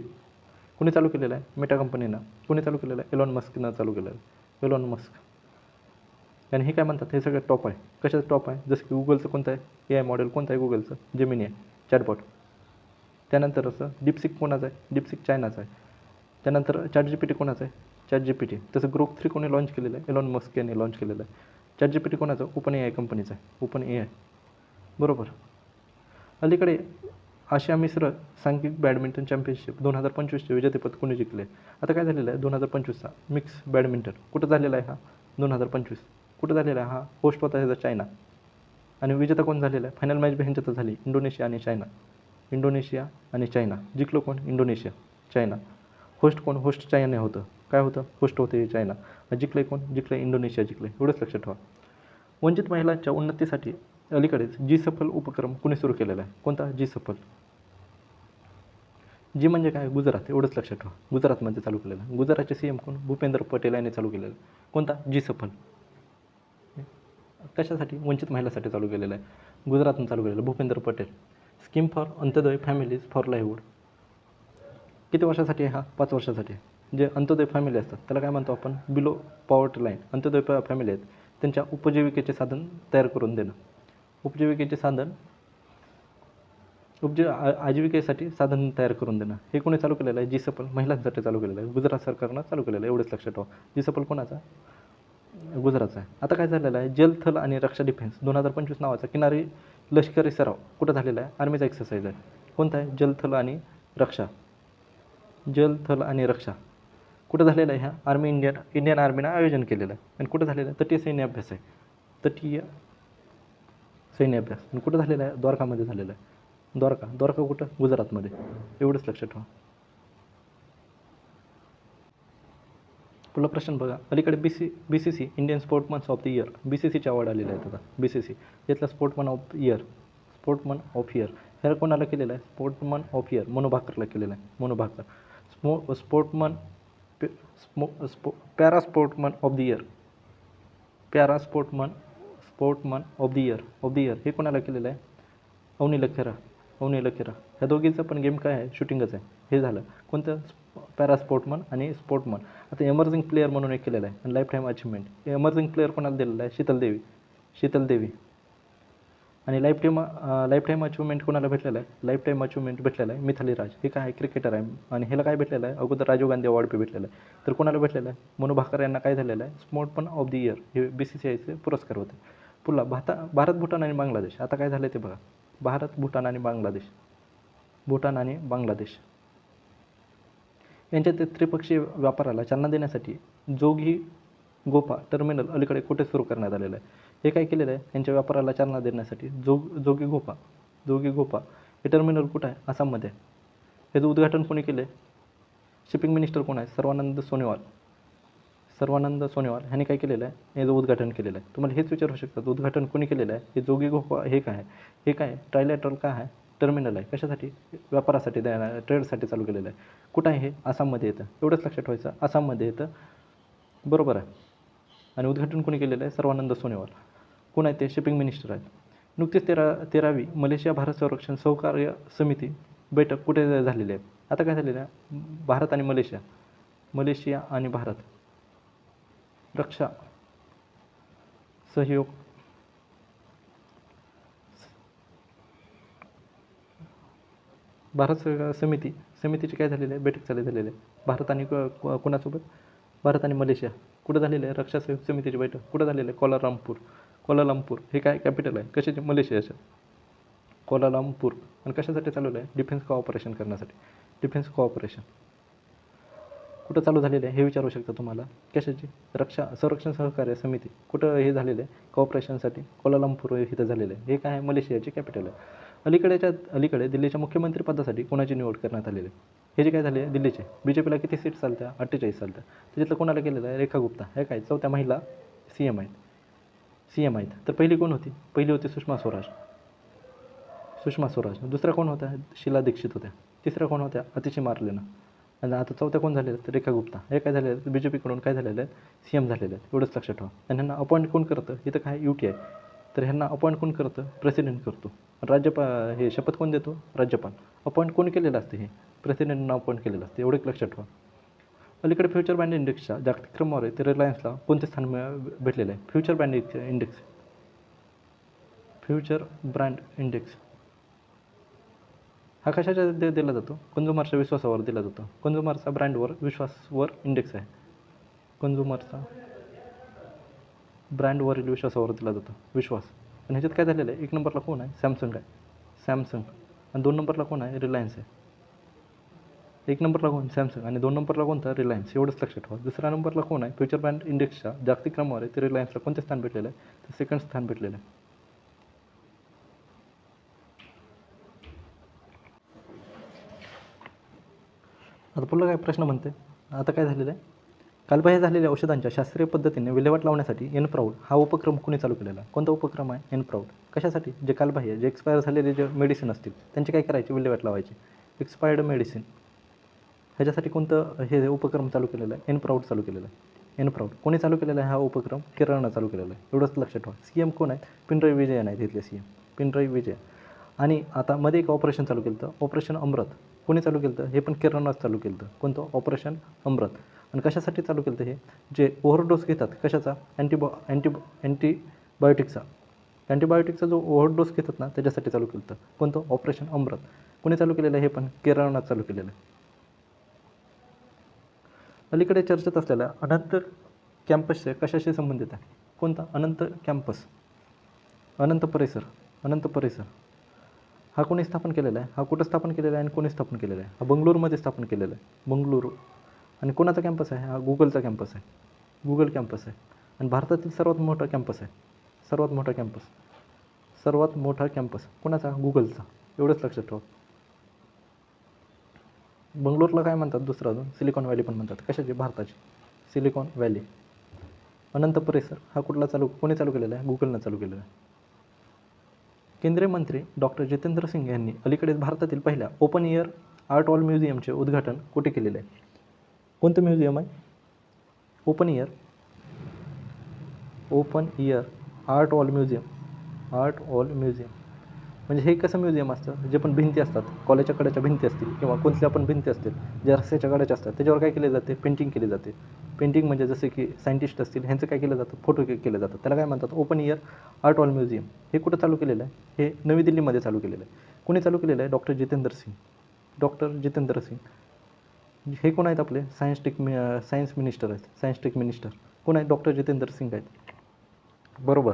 कोणी चालू केलेलं आहे, मेटा कंपनीनं. कोणी चालू केलेलं आहे, एलॉन मस्कनं चालू केलेलं आहे, एलॉन मस्क. आणि हे काय म्हणतात, हे सगळं टॉप आहे. कशाचं टॉप आहे, जसं की गुगलचं कोणतं आहे, AI मॉडेल कोणतं आहे, गुगलचं जेमिनी आहे, चॅटबॉट. त्यानंतर असं डीपसिक कोणाचं आहे, डीपसिक चायनाचं आहे. त्यानंतर ChatGPT कोणाचं आहे, ChatGPT. तसं ग्रोक 3 कोणी लॉन्च केलेलं आहे, एलॉन मस्क यांनी लॉन्च केलेलं आहे. ChatGPT कोणाचं, OpenAI कंपनीचं आहे, OpenAI बरोबर. अलीकडे आशिया मिश्र सांघिक बॅडमिंटन चॅम्पियनशिप 2025चे विजेतेपद कोणी जिंकले. आता काय झालेलं आहे, 2025चा मिक्स बॅडमिंटन कुठं झालेला आहे, हा 2025 कुठं झालेला आहे, हा होस्ट होता ह्याचा चायना. आणि विजेता कोण झालेला आहे, फायनल मॅच बी ह्यांच्यातच झाली, इंडोनेशिया आणि चायना. जिंकलो कोण, इंडोनेशिया. चायना होस्ट कोण, होस्ट चायना होतं. काय होतं, होस्ट होते चायना. जिंकलं कोण, जिंकलं इंडोनेशिया जिंकलं. एवढंच लक्षात ठेवा. वंचित महिलांच्या उन्नतीसाठी अलीकडेच G सफल उपक्रम कुणी सुरू केलेला आहे, कोणता, G सफल. जी म्हणजे काय, गुजरात, एवढंच लक्षात ठेवा. गुजरातमध्ये चालू केलेलं आहे. गुजरातचे सी एम कोण, भूपेंद्र पटेल यांनी चालू केलेलं आहे. कोणता, जी सफल. कशासाठी, वंचित महिलासाठी चालू केलेलं आहे. गुजरातनं चालू केलेलं Bhupendra Patel. Scheme for Antyodaya families for livelihood. किती वर्षासाठी आहे हा, 5 वर्षासाठी. जे अंत्योदय फॅमिली असतात त्याला काय म्हणतो आपण, बिलो पॉवर्टी लाईन. अंत्योदय फॅमिली आहेत त्यांच्या उपजीविकेचे साधन तयार करून देणं. उपजीविकेचे साधन, आजीविकेसाठी साधन तयार करून देणं. हे कोणी चालू केलेलं आहे, जी सफल, महिलांसाठी चालू केलेलं आहे. गुजरात सरकारनं चालू केलेलं आहे, एवढंच लक्षात ठेवा. जी सफल कोणाचा, गुजरातचा आहे. आता काय झालेलं आहे, जल, थल आणि रक्षा डिफेन्स 2025 नावाचा किनारी लष्करी सराव कुठं झालेला आहे, आर्मीचा एक्सरसाइज आहे. कोणता आहे, जल, थल आणि रक्षा. जल, थल आणि रक्षा कुठं झालेलं आहे, ह्या इंडियन आर्मीनं आयोजन केलेलं आहे. आणि कुठं झालेलं आहे, तटीय सैन्य अभ्यास आहे. तटीय सैन्य अभ्यास. आणि कुठं झालेला आहे, द्वारकामध्ये झालेला आहे. द्वारका कुठं, गुजरातमध्ये. एवढंच लक्षात ठेवा. पुढला प्रश्न बघा. अलीकडे BCC Indian sportsman of the year, BCCचे अवॉर्ड आलेले आहेत आता. BCC यातला स्पोर्टमन ऑफ इयर ह्याला कोणाला केलेलं आहे, स्पोर्टमन ऑफ इयर मनू भाकरला केलेलं आहे. Manu Bhaker. Para स्पोर्टमन of the year हे कोणाला केलेलं आहे, अवनी लखेरा. ह्या दोघींचं पण गेम काय आहे, शूटिंगच आहे. हे झालं कोणतं, पॅरा स्पोर्टमन आणि स्पोर्टमन. आता एमर्जिंग प्लेअर म्हणून एक केलेलं आहे. आणि life time achievement, emerging player कोणाला दिलेलं आहे, शीतल देवी. आणि लाईफ टाईम अचिव्हमेंट कोणाला भेटलेलं आहे, मिथाली राज. हे काय आहे, क्रिकेटर आहे. आणि ह्याला काय भेटलेलं आहे, अगोदर राजीव गांधी अवॉर्ड पे भेटलेलं आहे. तर कोणाला भेटलेलं आहे, मनू भाकर यांना काय झालेलं आहे, स्पोर्टमन ऑफ द इयर. हे BCCIचे पुरस्कार होते. पुढला भारत, भूटान आणि बांगलादेश. आता काय झालं ते बघा. भारत, भूटान आणि बांगलादेश यांच्यात त्रिपक्षीय व्यापाराला चालना देण्यासाठी जोगी-घोपा टर्मिनल अलीकडे कुठे सुरू करण्यात आलेलं आहे. हे काय केलेलं आहे, यांच्या व्यापाराला चालना देण्यासाठी जोगी-घोपा हे टर्मिनल कुठं आहे, आसाममध्ये. याचं उद्घाटन कोणी केलं आहे, शिपिंग मिनिस्टर कोण आहे, सर्वानंद सोनोवाल ह्यांनी काय केलेलं आहे, याचं उद्घाटन केलेलं आहे. तुम्हाला हेच विचारू शकतात, उद्घाटन कोणी केलेलं आहे. हे जोगी-घोपा हे काय ट्रायलॅटरल काय आहे, टर्मिनल आहे. कशासाठी, व्यापारासाठी, ट्रेडसाठी चालू केलेलं आहे. कुठं आहे हे, आसाममध्ये येतं. एवढंच लक्षात ठेवायचं, आसाममध्ये येतं. बरोबर आहे. आणि उद्घाटन कोणी केलेलं आहे, सर्वानंद सोनोवाल. कोण आहे ते, शिपिंग मिनिस्टर आहेत. नुकतीच 13वी मलेशिया भारत संरक्षण सहकार्य समिती बैठक कुठे झालेली आहे. आता काय झालेलं आहे, भारत आणि मलेशिया आणि भारत रक्षा सहयोग भारत समितीची काय झालेलं आहे, बैठक झालेली आहे. भारत आणि कोणासोबत, भारत आणि मलेशिया. कुठं झालेलं आहे, रक्षा सहयोग समितीची बैठक कुठं झालेलं आहे, कोलालंपूर. हे काय कॅपिटल आहे, कशाचे, मलेशियाचं, कोलालंपूर. आणि कशासाठी चालवलं आहे, डिफेन्स कोऑपरेशन करण्यासाठी. डिफेन्स कोऑपरेशन कुठं चालू झालेलं आहे हे विचारू शकता तुम्हाला. कशाची, संरक्षण सहकार्य समिती कुठं हे झालेलं आहे, कोऑपरेशनसाठी कोलालंपूर इथं झालेलं आहे. हे काय आहे, मलेशियाची कॅपिटल आहे. अलीकडे दिल्लीच्या मुख्यमंत्री पदासाठी कोणाची निवड करण्यात आलेली आहे. हे जे काय झाले आहे, दिल्लीचे BJPला किती सीट चालत्या, 48 चालत्या. त्याच्यातलं कोणाला केलेलं आहे, रेखा गुप्ता. हे काय, 4थ्या महिला CM आहेत. तर पहिली कोण होती, सुषमा स्वराज. दुसऱ्या कोण होत्या, शीला दीक्षित होत्या. तिसऱ्या कोण होत्या, अतिशी मार्लेना. आणि आता 4थ्या कोण झालेलं तर रेखा गुप्ता. हे काय झालेलं आहे, BJPकडून काय झालेलं आहे, CM झालेलं आहे. एवढंच लक्षात ठेवा. आणि ह्यांना अपॉइंट कोण करतं, इथं काय UT आहे. तर ह्यांना अपॉइंट कोण करतं, प्रेसिडेंट करतो. हे शपथ कोण देतो, राज्यपाल. अपॉइंट कोण केलेलं असते, हे प्रेसिडेंटनं अपॉइंट केलेलं असते. एवढंच लक्षात ठेवा. अलीकडे फ्युचर ब्रँड इंडेक्सच्या जागतिक क्रमवार आहे ते रिलायन्सला कोणते स्थान भेटलेलं आहे, फ्युचर ब्रँड इंडेक्स हा कशाच्या दिला जातो, कंझ्युमरच्या विश्वासावर दिला जातो. कंझ्युमरचा ब्रँडवर विश्वासवर इंडेक्स आहे. कंझ्युमरचा ब्रँडवरील विश्वासावर दिला जातो, विश्वास. आणि ह्याच्यात काय झालेलं आहे, 1 नंबरला कोण आहे, सॅमसंग. आणि 2 नंबरला कोण आहे, रिलायन्स आहे. 1 नंबरला कोण, सॅमसंग. आणि 2 नंबरला कोणता, रिलायन्स. एवढंच लक्षात ठेवा. दुसऱ्या नंबरला कोण आहे, फ्युचर ब्रँड इंडेक्सच्या जागतिक क्रमवार आहे ते रिलायन्सला कोणते स्थान भेटलेलं आहे, तर 2nd स्थान भेटलेलं आहे. आता पुढला काय प्रश्न म्हणते, आता काय झालेलं आहे, कालबाह्य झालेल्या औषधांच्या शास्त्रीय पद्धतीने विल्हेवाट लावण्यासाठी एनप्राऊड हा उपक्रम कोणी चालू केलेला. कोणता उपक्रम आहे, एनप्राऊड. कशासाठी, जे कालबाह्य, जे एक्सपायर झालेले जे मेडिसिन असतील त्यांची काय करायची, विल्हेवाट लावायची. एक्सपायर्ड मेडिसिन ह्याच्यासाठी कोणतं हे उपक्रम चालू केलेला आहे? एनप्राऊड चालू केलेला आहे. एनप्राऊड कोणी चालू केलेला आहे? हा उपक्रम केरळनं चालू केलेला आहे. एवढंच लक्षात ठेवा. CM कोण आहे? पिनराई विजयन आहेत इथले CM, पिनराई विजयन. आणि आता मध्ये एक ऑपरेशन चालू केलं होतं, ऑपरेशन अमृत. कोणी चालू केलं होतं? हे पण केरळनंच चालू केलं होतं. कोणतं? ऑपरेशन अमृत. आणि कशासाठी चालू केलं होतं हे? जे ओव्हरडोस घेतात कशाचा? अँटीबायोटिकचा. अँटीबायोटिकचा जो ओव्हरडोस घेतात ना, त्याच्यासाठी चालू केलं होतं. कोणतं? ऑपरेशन अमृत. कोणी चालू केलेलं आहे? हे पण केरळनं चालू केलेलं आहे. अलीकडे चर्चेत असलेल्या अनंत कॅम्पसचे कशाशी संबंधित आहे? कोणता? अनंत कॅम्पस, अनंत परिसर, अनंत परिसर. हा कोणी स्थापन केलेला आहे? हा कुठं स्थापन केलेला आहे आणि कोणी स्थापन केलेला आहे? हा बंगळुरूमध्ये स्थापन केलेला आहे, बंगळुरू. आणि कोणाचा कॅम्पस आहे? हा गुगलचा कॅम्पस आहे, गुगल कॅम्पस आहे. आणि भारतातील सर्वात मोठा कॅम्पस आहे, सर्वात मोठा कॅम्पस, सर्वात मोठा कॅम्पस कोणाचा? गुगलचा. एवढंच लक्षात ठेवा. बंगलोरला काय म्हणतात दुसरं अजून? सिलिकॉन व्हॅली पण म्हणतात. कशाची? भारताची सिलिकॉन व्हॅली. अनंत परिसर हा कुठला कोणी चालू केलेला आहे? गुगलनं चालू केलेला आहे. केंद्रीय मंत्री डॉक्टर जितेंद्र सिंग यांनी अलीकडेच भारतातील पहिल्या ओपन एअर आर्ट वॉल म्युझियमचे उद्घाटन कुठे केलेले आहे? कोणतं म्युझियम आहे? Open air art wall museum, art wall museum. म्हणजे हे कसं म्युझियम असतं? जे पण भिंती असतात, कॉलेजच्या कडेच्या भिंती असतील किंवा कोणत्या पण भिंती असतील ज्या रस्त्याच्या कडेच्या असतात, त्याच्यावर काय केले जाते? पेंटिंग केली जाते. पेंटिंग म्हणजे जसे की सायंटिस्ट असतील ह्यांचं काय केलं जातं? फोटो केले जातात. त्याला काय म्हणतात? Open air art wall museum. हे कुठं चालू केलेलं आहे? हे नवी दिल्लीमध्ये चालू केलेलं आहे. कोणी चालू केलेलं आहे? Doctor Jitendra Singh, doctor Jitendra Singh. हे कोण आहेत? आपले सायन्स मिनिस्टर आहेत, सायन्स टेक मिनिस्टर. कोण आहेत? डॉक्टर जितेंद्र सिंग आहेत. बरोबर.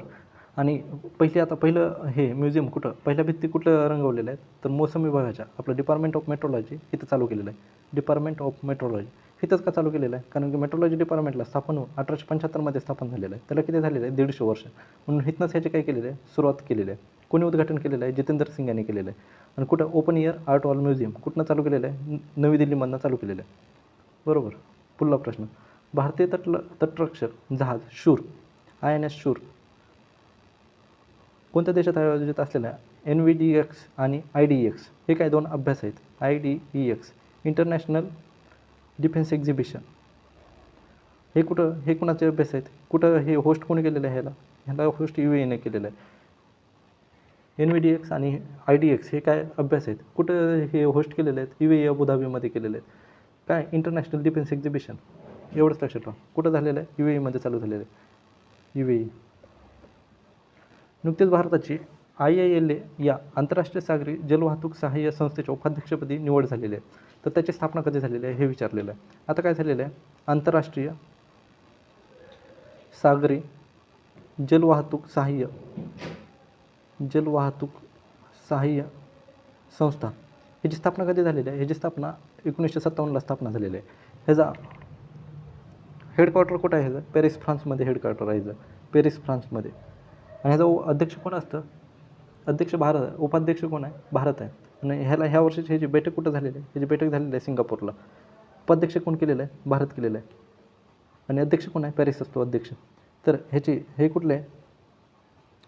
आणि पहिलं हे म्युझियम कुठं? पहिल्या भित्ती कुठं रंगवलेल्या आहेत? तर मौसम विभागाच्या आपलं डिपार्टमेंट ऑफ मेट्रोलॉजी इथं चालू केलेलं आहे. डिपार्टमेंट ऑफ मेट्रोलॉजी इथंच का चालू केलेलं आहे? कारण की मेट्रोलॉजी डिपार्टमेंटला स्थापन होऊन 1875मध्ये स्थापन झालेलं आहे. त्याला किती झालेलं आहे? 150 वर्ष. म्हणून इथनंच ह्याची काय केलेलं आहे? सुरुवात केलेली आहे. कोणी उद्घाटन केलेलं आहे? जितेंद्र सिंग यांनी केलेलं आहे. आणि कुठं? Open air art wall museum कुठनं चालू केलेलं आहे? नवी दिल्लीमधनं चालू केलेलं आहे. बरोबर. पुढला प्रश्न. भारतीय तटरक्षक जहाज शूर, INS शूर कोणत्या देशात आयोजित असलेल्या NVDX आणि IDEX हे काय दोन अभ्यास आहेत? IDEX international defence exhibition. हे कुठं? हे कुणाचे अभ्यास आहेत? कुठं हे होस्ट कोणी केलेलं आहे? ह्याला होस्ट UAEने केलेलं आहे. NVDX आणि IDEX हे काय अभ्यास आहेत? कुठं हे होस्ट केलेले आहेत? UAE अबुधाबीमध्ये केलेले आहेत. काय? International defence exhibition. एवढंच लक्षात ठेवा. कुठं झालेलं आहे? UAEमध्ये चालू झालेलं आहे, UAE. नुकतेच भारताची IILA या आंतरराष्ट्रीय सागरी जलवाहतूक सहाय्य संस्थेच्या उपाध्यक्षपदी निवड झालेली आहे. तर त्याची स्थापना कधी झालेली आहे हे विचारलेलं आहे. आता काय झालेलं आहे? आंतरराष्ट्रीय सागरी जलवाहतूक सहाय्य संस्था ह्याची स्थापना कधी झालेली आहे? ह्याची स्थापना 1957ला स्थापना झालेली आहे. ह्याचा हेडक्वार्टर कुठं आहे? ह्याचं पॅरिस फ्रान्समध्ये हेडक्वार्टर आहे ह्याचं, पॅरिस फ्रान्समध्ये. आणि ह्याचा अध्यक्ष कोण असतं? अध्यक्ष भारत आहे. उपाध्यक्ष कोण आहे? भारत आहे. आणि ह्या वर्षीची ह्याची बैठक कुठं झालेली आहे? ह्याची बैठक झालेली आहे सिंगापूरला. उपाध्यक्ष कोण केलेलं आहे? भारत केलेलं आहे. आणि अध्यक्ष कोण आहे? पॅरिस असतो अध्यक्ष. तर हे कुठलं आहे?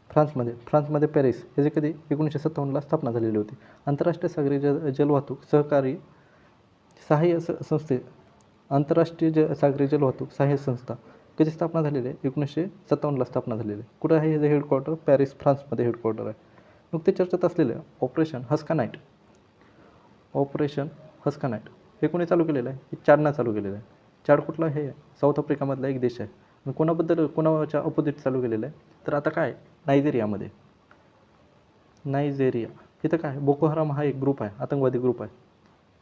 फ्रान्समध्ये पॅरिस. ह्याची कधी? 1957ला स्थापना झालेली होती. आंतरराष्ट्रीय सागरी जलवाहतूक सहकारी सहाय्य संस्थे, आंतरराष्ट्रीय सागरी जलवाहतूक सहाय्य संस्था कधी स्थापना झालेली आहे? 1957ला स्थापना झालेली आहे. कुठं आहे ह्याचं हेडक्वार्टर? पॅरिस फ्रान्समध्ये हेडक्वार्टर आहे. नुकते चर्चेत असलेलं ऑपरेशन हस्का नाईट हे कोणी चालू केलेलं आहे? हे चाडनं चालू केलेलं आहे. चाड कुठला? हे साऊथ आफ्रिकामधला एक देश आहे. कोणाच्या अपोजिट चालू केलेलं आहे? तर आता काय? नायजेरिया. इथं काय? बोको हराम हा एक ग्रुप आहे, आतंकवादी ग्रुप आहे.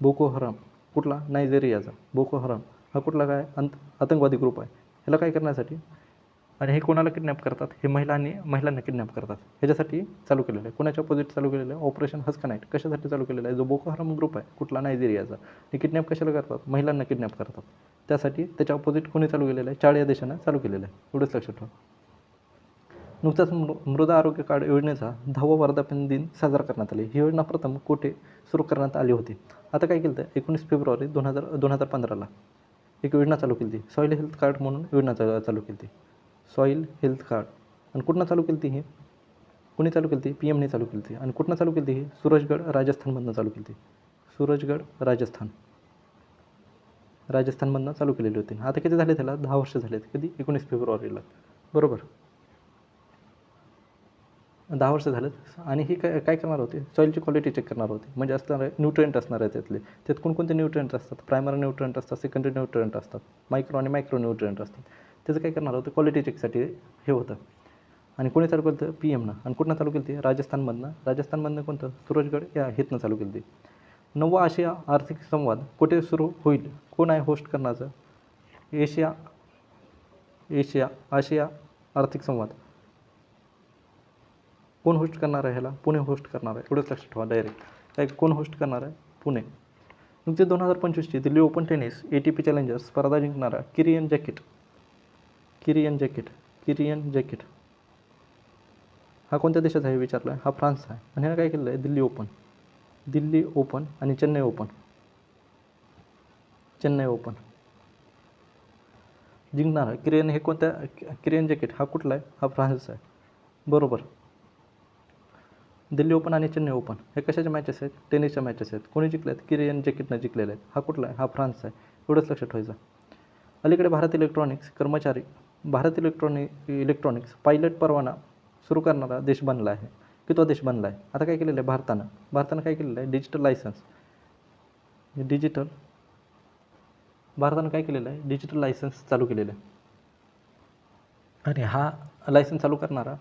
बोको हराम कुठला? नायजेरियाचा. बोको हराम हा कुठला काय? आतंकवादी ग्रुप आहे. ह्याला काय करण्यासाठी? आणि हे कोणाला किडनॅप करतात? हे महिलांना किडनॅप करतात. ह्याच्यासाठी चालू केलेलं आहे. कोणाच्या अपोजिट चालू केलेलं आहे? ऑपरेशन हस्का नाईट कशासाठी चालू केलेलं आहे? जो बोको हराम ग्रुप आहे कुठला? नायजेरियाचा. हे किडनॅप कशाला करतात? महिलांना किडनॅप करतात. त्यासाठी त्याच्या अपोजिट कोणी चालू केलेलं आहे? चाड या देशानं चालू केलेलं आहे. एवढंच लक्षात ठेवा. नुकताच मृदा आरोग्य कार्ड योजनेचा 10वा वर्धापन दिन साजरा करण्यात आले. ही योजना प्रथम कोठे सुरू करण्यात आली होती? आता काय केलं होतं? 19 फेब्रुवारी 2015ला एक योजना चालू केली होती. सॉईल हेल्थ कार्ड म्हणून योजना चालू केली होती. Soil health card. आणि कुठनं चालू केली होती ही? कोणी चालू केली होती? PMने चालू केली होती. आणि कुठनं चालू केली होती ही? सूरजगड राजस्थानमधनं चालू केली होती. सूरजगड राजस्थान. राजस्थानमधनं चालू केलेली होती. आता किती झाले त्याला? 10 वर्ष झालेत. कधी? 19 फेब्रुवारीला. बरोबर, 10 वर्ष झालेत. आणि ही काय काय करणार होते? सॉईलची क्वालिटी चेक करणार होते. म्हणजे असणारे न्यूट्रिएंट असणार आहे त्यातले. त्यात कोणकोणते न्यूट्रिएंट असतात? प्रायमरी न्यूट्रिएंट असतात, सेकंडरी न्यूट्रिएंट असतात, मायक्रो आणि मायक्रो न्यूट्रिएंट असतात. त्याचं काय करणार होतं? क्वालिटी चेकसाठी हे होतं. आणि कोणी चालू केलं होतं? PM आणि कुठनं चालू केली ती? राजस्थानमधनं कोणतं? सूरजगड या हेतनं चालू केली ती. 9वा आशिया आर्थिक संवाद कुठे सुरू होईल? कोण आहे होस्ट करण्याचं? आशिया आर्थिक संवाद कोण होस्ट करणार आहे ह्याला? पुणे होस्ट करणार आहे. एवढंच लक्षात ठेवा डायरेक्ट. काय कोण होस्ट करणार आहे? पुणे. नुकते 2025ची Delhi open tennis ATP challengers स्पर्धा जिंकणारा किरियन जॅकिट हा कोणत्या देशाचा आहे विचारला आहे? हा फ्रान्सचा आहे. आणि ह्यानं काय केलेलं आहे? दिल्ली ओपन आणि चेन्नई ओपन जिंकणारा किरियन जॅकिट हा कुठला आहे? हा फ्रान्सचा आहे. बरोबर. दिल्ली ओपन आणि चेन्नई ओपन हे कशाचे मॅचेस आहेत? टेनिसच्या मॅचेस आहेत. कोणी जिंकले आहेत? किरियन जॅकिटनं जिंकलेले आहेत. हा कुठला आहे? हा फ्रान्सचा आहे. एवढंच लक्षात ठेवायचं. अलीकडे भारत इलेक्ट्रॉनिक्स पायलट परवाना सुरू करणारा देश बनला आहे. कितवा देश बनला आहे? आता काय केलेलं आहे? भारतानं काय केलेलं आहे? डिजिटल लायसन्स चालू केलेलं आहे. आणि हा लायसन्स चालू करणारा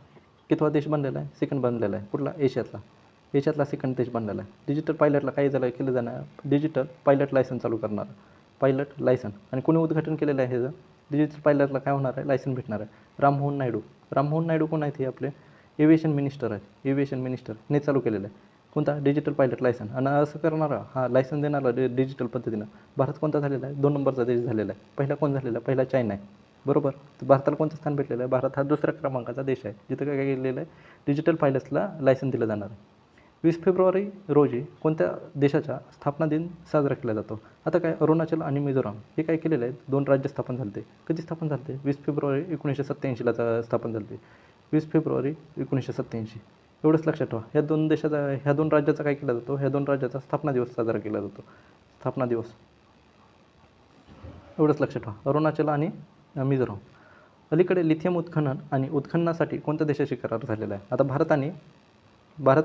कितवा देश बनलेला आहे? सेकंड बनलेला आहे. कुठला? एशियातला सेकंड देश बनलेला आहे. डिजिटल पायलटला काय केलं जाणार? डिजिटल पायलट लायसन्स चालू करणार. Pilot licence. आणि कोणी उद्घाटन केलेलं आहे ह्याचं? डिजिटल पायलटला काय होणार आहे? लायसन भेटणार आहे. राममोहन नायडू कोण आहेत? हे आपले एव्हिएशन मिनिस्टर ने चालू केलेलं आहे. कोणता? Digital pilot licence. आणि असं करणारा हा लायसन देणारा डिजिटल पद्धतीनं भारत कोणता झालेला आहे? 2 नंबरचा देश झालेला आहे. पहिला कोण झालेला आहे? पहिला चायना आहे. बरोबर. तर भारताला कोणतं स्थान भेटलेलं आहे? भारत हा 2ऱ्या क्रमांकाचा देश आहे जिथं काय केलेलं आहे? डिजिटल पायलट्सला लायसन दिलं जाणार आहे. 20 फेब्रुवारी रोजी कोणत्या देशाचा स्थापना दिन साजरा केला जातो? आता काय? अरुणाचल आणि मिझोराम हे काय केलेलं आहे? 2 राज्य स्थापन झाले ते. कधी स्थापन झाले ते? 20 फेब्रुवारी 1987ला स्थापन झाले ते. 20 फेब्रुवारी 1987. एवढंच लक्षात ठेवा. ह्या 2 राज्याचा काय केला जातो? ह्या 2 राज्याचा स्थापना दिवस साजरा केला जातो. स्थापना दिवस एवढंच लक्षात ठेवा. अरुणाचल आणि मिझोराम. अलीकडे लिथियम उत्खनन आणि उत्खननासाठी कोणत्या देशाशी करार झालेला आहे? आता भारत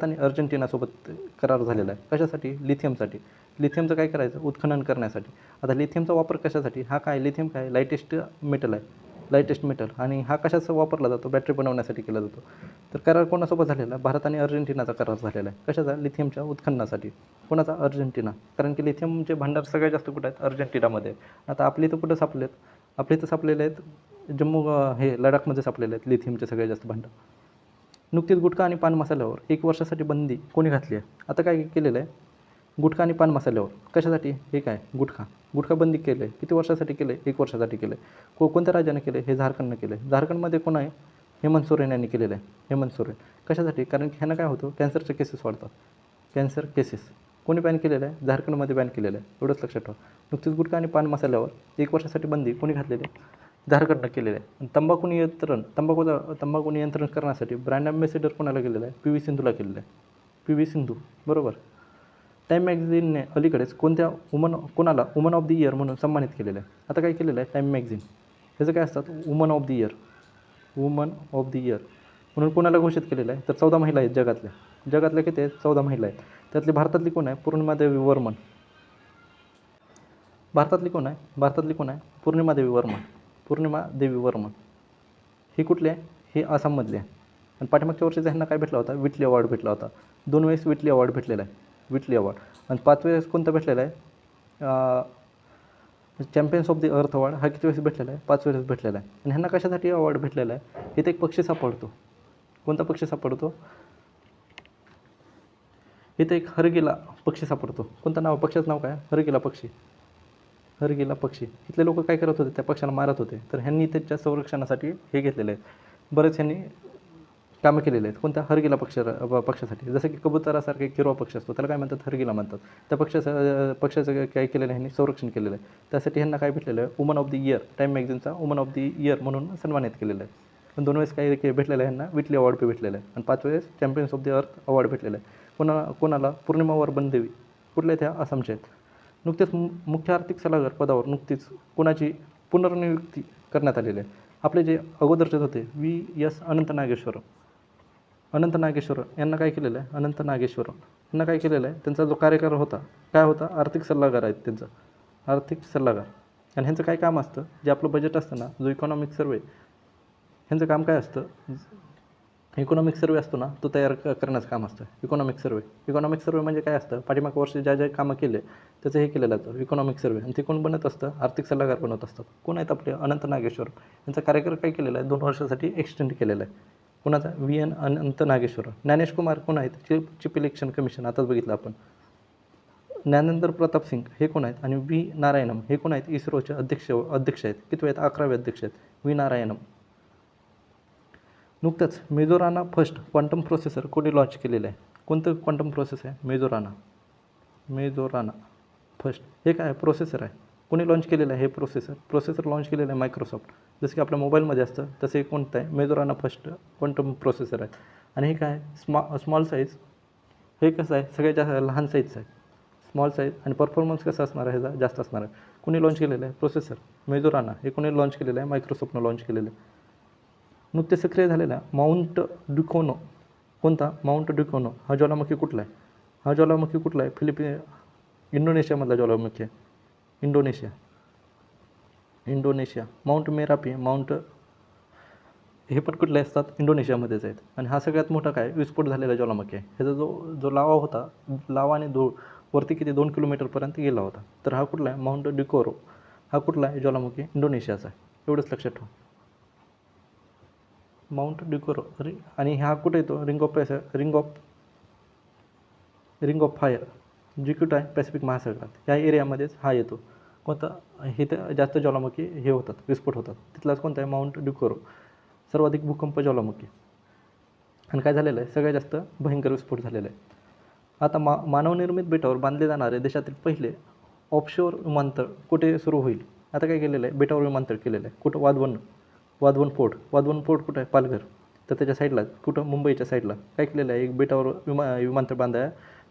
आणि अर्जेंटिनासोबत करार झालेला आहे. कशासाठी? लिथियमसाठी. लिथियमचं काय करायचं? उत्खनन करण्यासाठी. आता लिथियमचा वापर कशासाठी? हा काय? लिथियम काय? लाईटेस्ट मेटल. आणि हा कशाचा वापरला जातो? बॅटरी बनवण्यासाठी केला जातो. तर करार कोणासोबत झालेला? भारत आणि अर्जेंटिनाचा करार झालेला आहे. कशाचा? लिथियमच्या उत्खननासाठी. कोणाचा? अर्जेंटिना. कारण की लिथियमचे भांडार सगळ्यात जास्त कुठं आहेत? अर्जेंटिनामध्ये. आता आपली इथं कुठं सापलेत? आपल्या इथं सापलेले आहेत लडाखमध्ये सापलेले आहेत लिथियमचे सगळ्यात जास्त भांडार. नुकतीच गुटखा आणि पान मसाल्यावर 1 वर्षासाठी बंदी कोणी घातली आहे? आता काय केलेलं आहे? गुटखा आणि पान मसाल्यावर कशासाठी? हे काय? गुटखा बंदी केलं आहे. किती वर्षासाठी केलं आहे? 1 वर्षासाठी केलं आहे. कोणत्या राज्यानं केलं आहे? हे झारखंडनं केलं आहे. झारखंडमध्ये कोण आहे? हेमंत सोरेन यांनी केलेलं आहे. हेमंत सोरेन. कशासाठी? कारण की ह्यानं काय होतं? कॅन्सरचे केसेस वाढतात. कॅन्सर केसेस कोणी बॅन केलेलं आहे? झारखंडमध्ये बॅन केलेलं आहे. एवढंच लक्षात ठेवा. नुकतीच गुटखा आणि पान मसाल्यावर 1 वर्षासाठी बंदी कोणी घातलेली आहे? झारखंडनं केलेलं आहे. आणि तंबाखू नियंत्रण करण्यासाठी ब्रँड ॲम्बॅसेडर कोणाला केलेलं आहे? PV सिंधूला केलेलं आहे. PV सिंधू. बरोबर. टाईम मॅगझिनने अलीकडेच कोणाला वुमन ऑफ द इयर म्हणून सन्मानित केलेलं आहे? आता काय केलेलं आहे? टाईम मॅगझिन ह्याचं काय असतात? वुमन ऑफ द इयर म्हणून कोणाला घोषित केलेलं आहे? तर 14 महिला आहेत जगातल्या किती आहेत? 14 महिला आहेत. त्यातली भारतातली कोण आहे? पूर्णिमा देवी वर्मन. भारतातली कोण आहे? पूर्णिमा देवी वर्मन. ही कुठली आहे? ही आसाममधली आहे. आणि पाठीमागच्या वर्षीचा ह्यांना काय भेटला होता? विटली अवॉर्ड भेटला होता. 2 वेळेस विटली अवॉर्ड भेटलेला आहे. विटली अवॉर्ड. आणि 5 वेळेस कोणता भेटलेला आहे? Champions of the earth award हा किती वेळेस भेटलेला आहे? 5 वेळेस भेटलेला आहे. आणि ह्यांना कशासाठी अवॉर्ड भेटलेला आहे? इथे एक पक्षी सापडतो. कोणता पक्षी सापडतो? इथे एक हरगिला पक्षी सापडतो. कोणतं नाव? पक्षाचं नाव काय? हरगिला पक्षी. इथले लोक काय करत होते? त्या पक्षाला मारत होते. तर ह्यांनी त्याच्या संरक्षणासाठी हे घेतलेले आहेत. बरेच ह्यांनी कामं केलेले आहेत. कोणत्या? हरगिला पक्षासाठी. जसं की कबुतरासारखा एक हिरवा पक्षी असतो, त्याला काय म्हणतात? हरगिला म्हणतात. त्या पक्षाचं काय केलेलं आहे? ह्यांनी संरक्षण केलेलं आहे. त्यासाठी ह्यांना काय भेटलेलं आहे? Woman of the year. Time मॅगझिनचा वुमन ऑफ द इयर म्हणून सन्मानित केलेलं आहे. पण 2 वेळेस काय भेटलेलं आहे ह्यांना? विटली अवॉर्ड भेटलेलं आहे. आणि 5 वेळेस champions of the earth award भेटलेलं आहे. कोणाला? पूर्णिमा वर्मन देवी. कुठल्या त्या? आसामच्या आहेत. नुकतेच मुख्य आर्थिक सल्लागार पदावर नुकतीच कोणाची पुनर्नियुक्ती करण्यात आलेली आहे. आपले जे अगोदरचे होते VS अनंत नागेश्वर यांना काय केलेलं आहे, अनंत नागेश्वर यांना काय केलेलं आहे, त्यांचा जो कार्यकाळ होता काय होता, आर्थिक सल्लागार आहेत त्यांचं, आर्थिक सल्लागार. आणि ह्यांचं काय काम असतं, जे आपलं बजेट असतं ना, जो इकॉनॉमिक सर्वे ह्यांचं काम काय असतं, इकॉनॉमिक सर्वे असतो ना तो तयार करण्याचं काम असतं. इकॉनॉमिक सर्वे म्हणजे काय असतं, पाठीमागच्या वर्षी ज्या कामं केले त्याचं हे केलेलं जातं इकॉनॉमिक सर्वे. आणि ते कोण बनत असतं, आर्थिक सल्लागार बनत असतात. कोण आहेत आपले, अनंत नागेश्वर. यांचा कार्यकाळ काय केलेला आहे, 2 वर्षासाठी एक्सटेंड केलेला आहे. कोणाचा, अनंत नागेश्वर. ज्ञानेश कुमार कोण आहेत, चीफ इलेक्शन कमिशन, आताच बघितलं आपण. ज्ञानेंद्र प्रताप सिंग हे कोण आहेत, आणि V नारायणम हे कोण आहेत, इस्रोचे अध्यक्ष आहेत. किती आहेत, 11वे अध्यक्ष आहेत V नारायणम. नुकतंच मेजोराना फर्स्ट क्वांटम प्रोसेसर कोणी लॉन्च केलेलं आहे. कोणतं क्वांटम प्रोसेस आहे, मेजोराना फर्स्ट. हे काय प्रोसेसर आहे, कोणी लॉन्च केलेलं आहे हे प्रोसेसर लॉन्च केलेलं आहे मायक्रोसॉफ्ट. जसं की आपल्या मोबाईलमध्ये असतं तसे कोणतं आहे, मेजोराना फर्स्ट क्वांटम प्रोसेसर आहे. आणि हे काय स्मॉल साईज, हे कसं आहे, सगळ्यात जास्त लहान साईजचं आहे, स्मॉल साईज. आणि परफॉर्मन्स कसं असणार आहे, ह्याचा जास्त असणार आहे. कोणी लॉन्च केलेलं आहे प्रोसेसर, मेजोराना. हे कोणी लॉन्च केलेलं आहे, मायक्रोसॉफ्टनं लॉन्च केलेलं आहे. नुकते सक्रिय झालेला माउंट ड्युकोनो. कोणता, माउंट ड्युकोनो. हा ज्वालामुखी कुठला आहे, इंडोनेशियामधला ज्वालामुखी आहे, इंडोनेशिया. माउंट मेरापी, हे पण कुठले असतात, इंडोनेशियामध्येच आहेत. आणि हा सगळ्यात मोठा काय विस्फोट झालेला ज्वालामुखी आहे. ह्याचा जो लावा होता, लावा आणि धूळ वरती किती 2 किलोमीटरपर्यंत गेला होता. तर हा कुठला आहे, माउंट ड्युकोरो. हा कुठला आहे, ज्वालामुखी इंडोनेशियाचा आहे. एवढंच लक्षात ठेवा, माउंट ड्युकोरो. आणि हा कुठे येतो, रिंग ऑफ फायर, जी कुठं आहे, पॅसिफिक महासागरात. ह्या एरियामध्येच हा येतो. कोणता, हे तर जास्त ज्वालामुखी हे होतात, विस्फोट होतात. तिथलाच कोणता आहे, माउंट ड्युकोरो. सर्वाधिक भूकंप ज्वालामुखी. आणि काय झालेलं आहे, सगळ्यात जास्त भयंकर विस्फोट झालेला आहे. आता मानवनिर्मित बेटावर बांधले जाणारे देशातील पहिले ऑफशोअर विमानतळ कुठे सुरू होईल. आता काय केलेलं आहे, बेटावर विमानतळ केलेलं आहे. कुठं, वाधवन फोर्ट कुठं आहे, पालघर. तर त्याच्या साईडला कुठं, मुंबईच्या साईडला काय केलेलं आहे, एक बेटावर विमानतळ बांधायला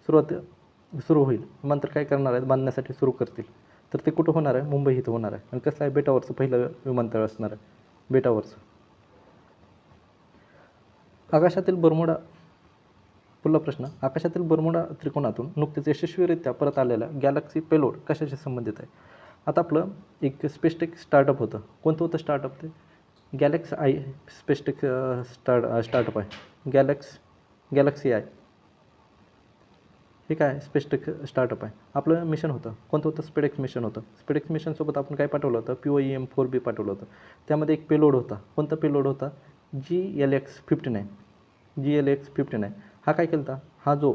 सुरू होईल. विमानतळ काय करणार आहेत, बांधण्यासाठी सुरू करतील. तर ते कुठं होणार आहे, मुंबई इथं होणार आहे. आणि कसं आहे, बेटावरचं पहिलं विमानतळ असणार आहे, बेटावरचं. पुढला प्रश्न, आकाशातील बर्मुडा त्रिकोणातून नुकतेच यशस्वीरित्या परत आलेला गॅलेक्सी पेलोड कशाशी संबंधित आहे. आता आपलं एक स्पेसटेक स्टार्टअप होतं. कोणतं होतं स्टार्टअप, ते स्पेसटेक स्टार्टअप आहे, गॅलेक्सी आय. हे काय, स्पेसटेक स्टार्टअप आहे. आपलं मिशन होतं, कोणतं होतं, स्पेडेक्स मिशन होतं. स्पेडेक्स मिशनसोबत आपण काय पाठवलं होतं, POEM 4B पाठवलं होतं. त्यामध्ये एक पेलोड होता. कोणता पेलोड होता, GLX-59. हा काय केला होता, हा जो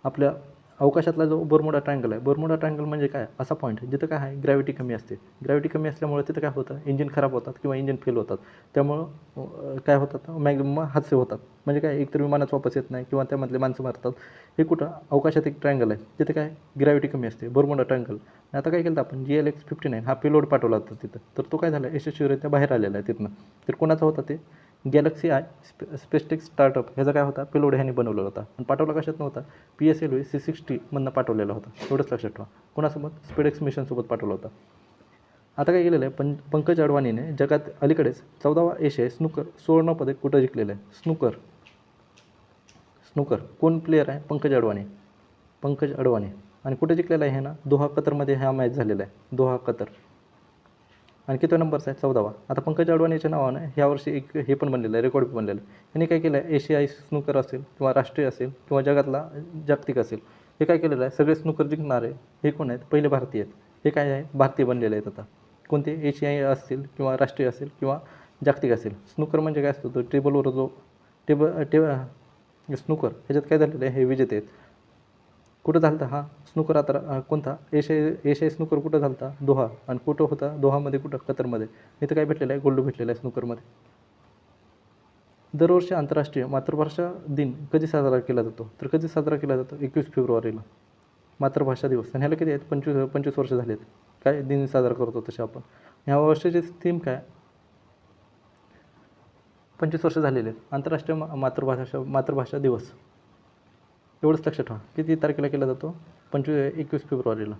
आपल्या अवकाशातला जो बर्मुडा ट्रायंगल आहे, बर्मुडा ट्रायंगल म्हणजे काय, असा पॉईंट जिथं काय आहे, ग्रॅव्हिटी कमी असते. ग्रॅव्हिटी कमी असल्यामुळे तिथं काय होतं, इंजिन खराब होतात किंवा इंजिन फेल होतात. त्यामुळं काय होतात, मॅक्झिमम हादसे होतात. म्हणजे काय, एकतर विमानाच वापस येत नाही किंवा त्यामधले माणसं मारतात. हे कुठं, अवकाशात एक ट्रायंगल आहे, तिथे काय ग्रॅव्हिटी कमी असते, बर्मुडा ट्रायंगल. आता काय केलं आपण, GLX-59 हा पेलोड पाठवला होता तिथं. तर तो काय झाला, यशस्वीरित्या बाहेर आलेला आहे तिथनं. तर कोणाचा होता, ते गॅलेक्सी आय स्पेसटेक स्टार्टअप. ह्याचा काय होता, पेलोड ह्याने बनवलेला होता. आणि पाठवला कशात नव्हता, PSLV C60 मधनं पाठवलेला होता. एवढंच लक्षात ठेवा. कोणासोबत, स्पेडेक्स मिशनसोबत पाठवला होता. आता काय केलेलं आहे, पंकज अडवाणीने जगात अलीकडेच 14वा एशियाई स्नूकर सुवर्णपदक कुठं जिंकलेलं आहे, स्नूकर. कोण प्लेयर आहे, पंकज अडवाणी. आणि कुठे जिंकलेला आहे हे ना, दोहा कतरमध्ये हा मॅच झालेला आहे, दोहा कतर. आणि किती नंबरचा आहे, 14वा. आता पंकज अडवाणीच्या नावानं ह्यावर्षी एक हे पण बनलेलं आहे, रेकॉर्ड पण बनलेलं आहे. यांनी काय केलं आहे, एशियाई स्नूकर असेल किंवा राष्ट्रीय असेल किंवा जगातला जागतिक असेल, हे काय केलेलं आहे, सगळे स्नूकर जिंकणारे हे कोण आहेत, पहिले भारतीय आहेत. हे काय आहे, भारतीय बनलेले आहेत. आता कोणते, एशियाई असतील किंवा राष्ट्रीय असेल किंवा जागतिक असेल. स्नूकर म्हणजे काय असतो, तो टेबलवर जो स्नूकर, ह्याच्यात काय झालेलं आहे, हे विजेते आहेत. कुठं झाला होता हा स्नूकर, आता कोणता, एशियाई स्नूकर कुठं झाला होता, दोहा. आणि कुठं होता, दोहामध्ये कुठं, कतरमध्ये. इथं काय भेटलेलं आहे, गोल्ड भेटलेलं आहे स्नूकरमध्ये. दरवर्षी आंतरराष्ट्रीय मातृभाषा दिन कधी साजरा केला जातो, तर कधी साजरा केला जातो, 21 फेब्रुवारीला, मातृभाषा दिवस. आणि ह्याला किती आहेत, 25 वर्ष झाले आहेत काय दिन साजरा करतो तसे आपण. ह्या वर्षाची थीम काय, 25 वर्ष झालेले आहेत, आंतरराष्ट्रीय मातृभाषा दिवस. एवढंच लक्षात ठेवा. किती तारखेला केला जातो, 21 फेब्रुवारीला.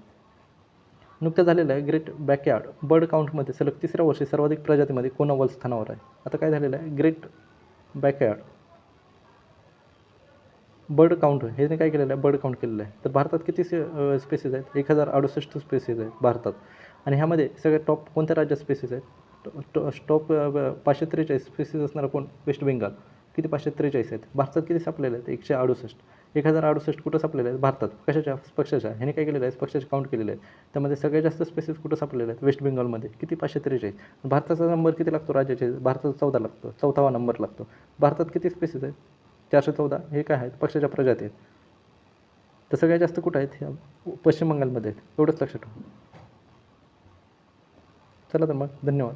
नुकत्याच झालेलं आहे ग्रेट बॅकयार्ड बर्ड काउंटमध्ये सलग तिसऱ्या वर्षी सर्वाधिक प्रजातीमध्ये कोण अव्वल स्थानावर आहे. आता काय झालेलं आहे ग्रेट बॅकयार्ड बर्ड काउंट हे काय केलेलं आहे बर्ड काउंट केलेलं आहे. तर भारतात किती स्पेसीज आहेत 1068 स्पेसीज आहेत भारतात. आणि ह्यामध्ये सगळ्यात टॉप कोणत्या राज्यात स्पेसीज आहेत टॉप 543 स्पेसीज असणारा कोण वेस्ट बेंगाल. किती 543 आहेत. भारतात किती सापलेले आहेत 168. 1068 कुठं सापलेले आहेत भारतात कशाच्या पक्षाच्या ह्याने काय केलेलं आहे पक्षाचे काउंट केलेले आहेत. त्यामध्ये सगळ्यात जास्त स्पेसीज कुठं सापलेले आहेत वेस्ट बेंगॉलमध्ये किती 543. भारताचा नंबर किती लागतो राज्याचे भारताचा 14 लागतो 14वा नंबर लागतो. भारतात किती स्पेसीज आहेत 414 हे काय आहेत पक्षाच्या प्रजाती आहेत. तर सगळ्यात जास्त कुठं आहेत ह्या पश्चिम बंगालमध्ये आहेत एवढंच लक्षात ठेवा. चला तर मग धन्यवाद.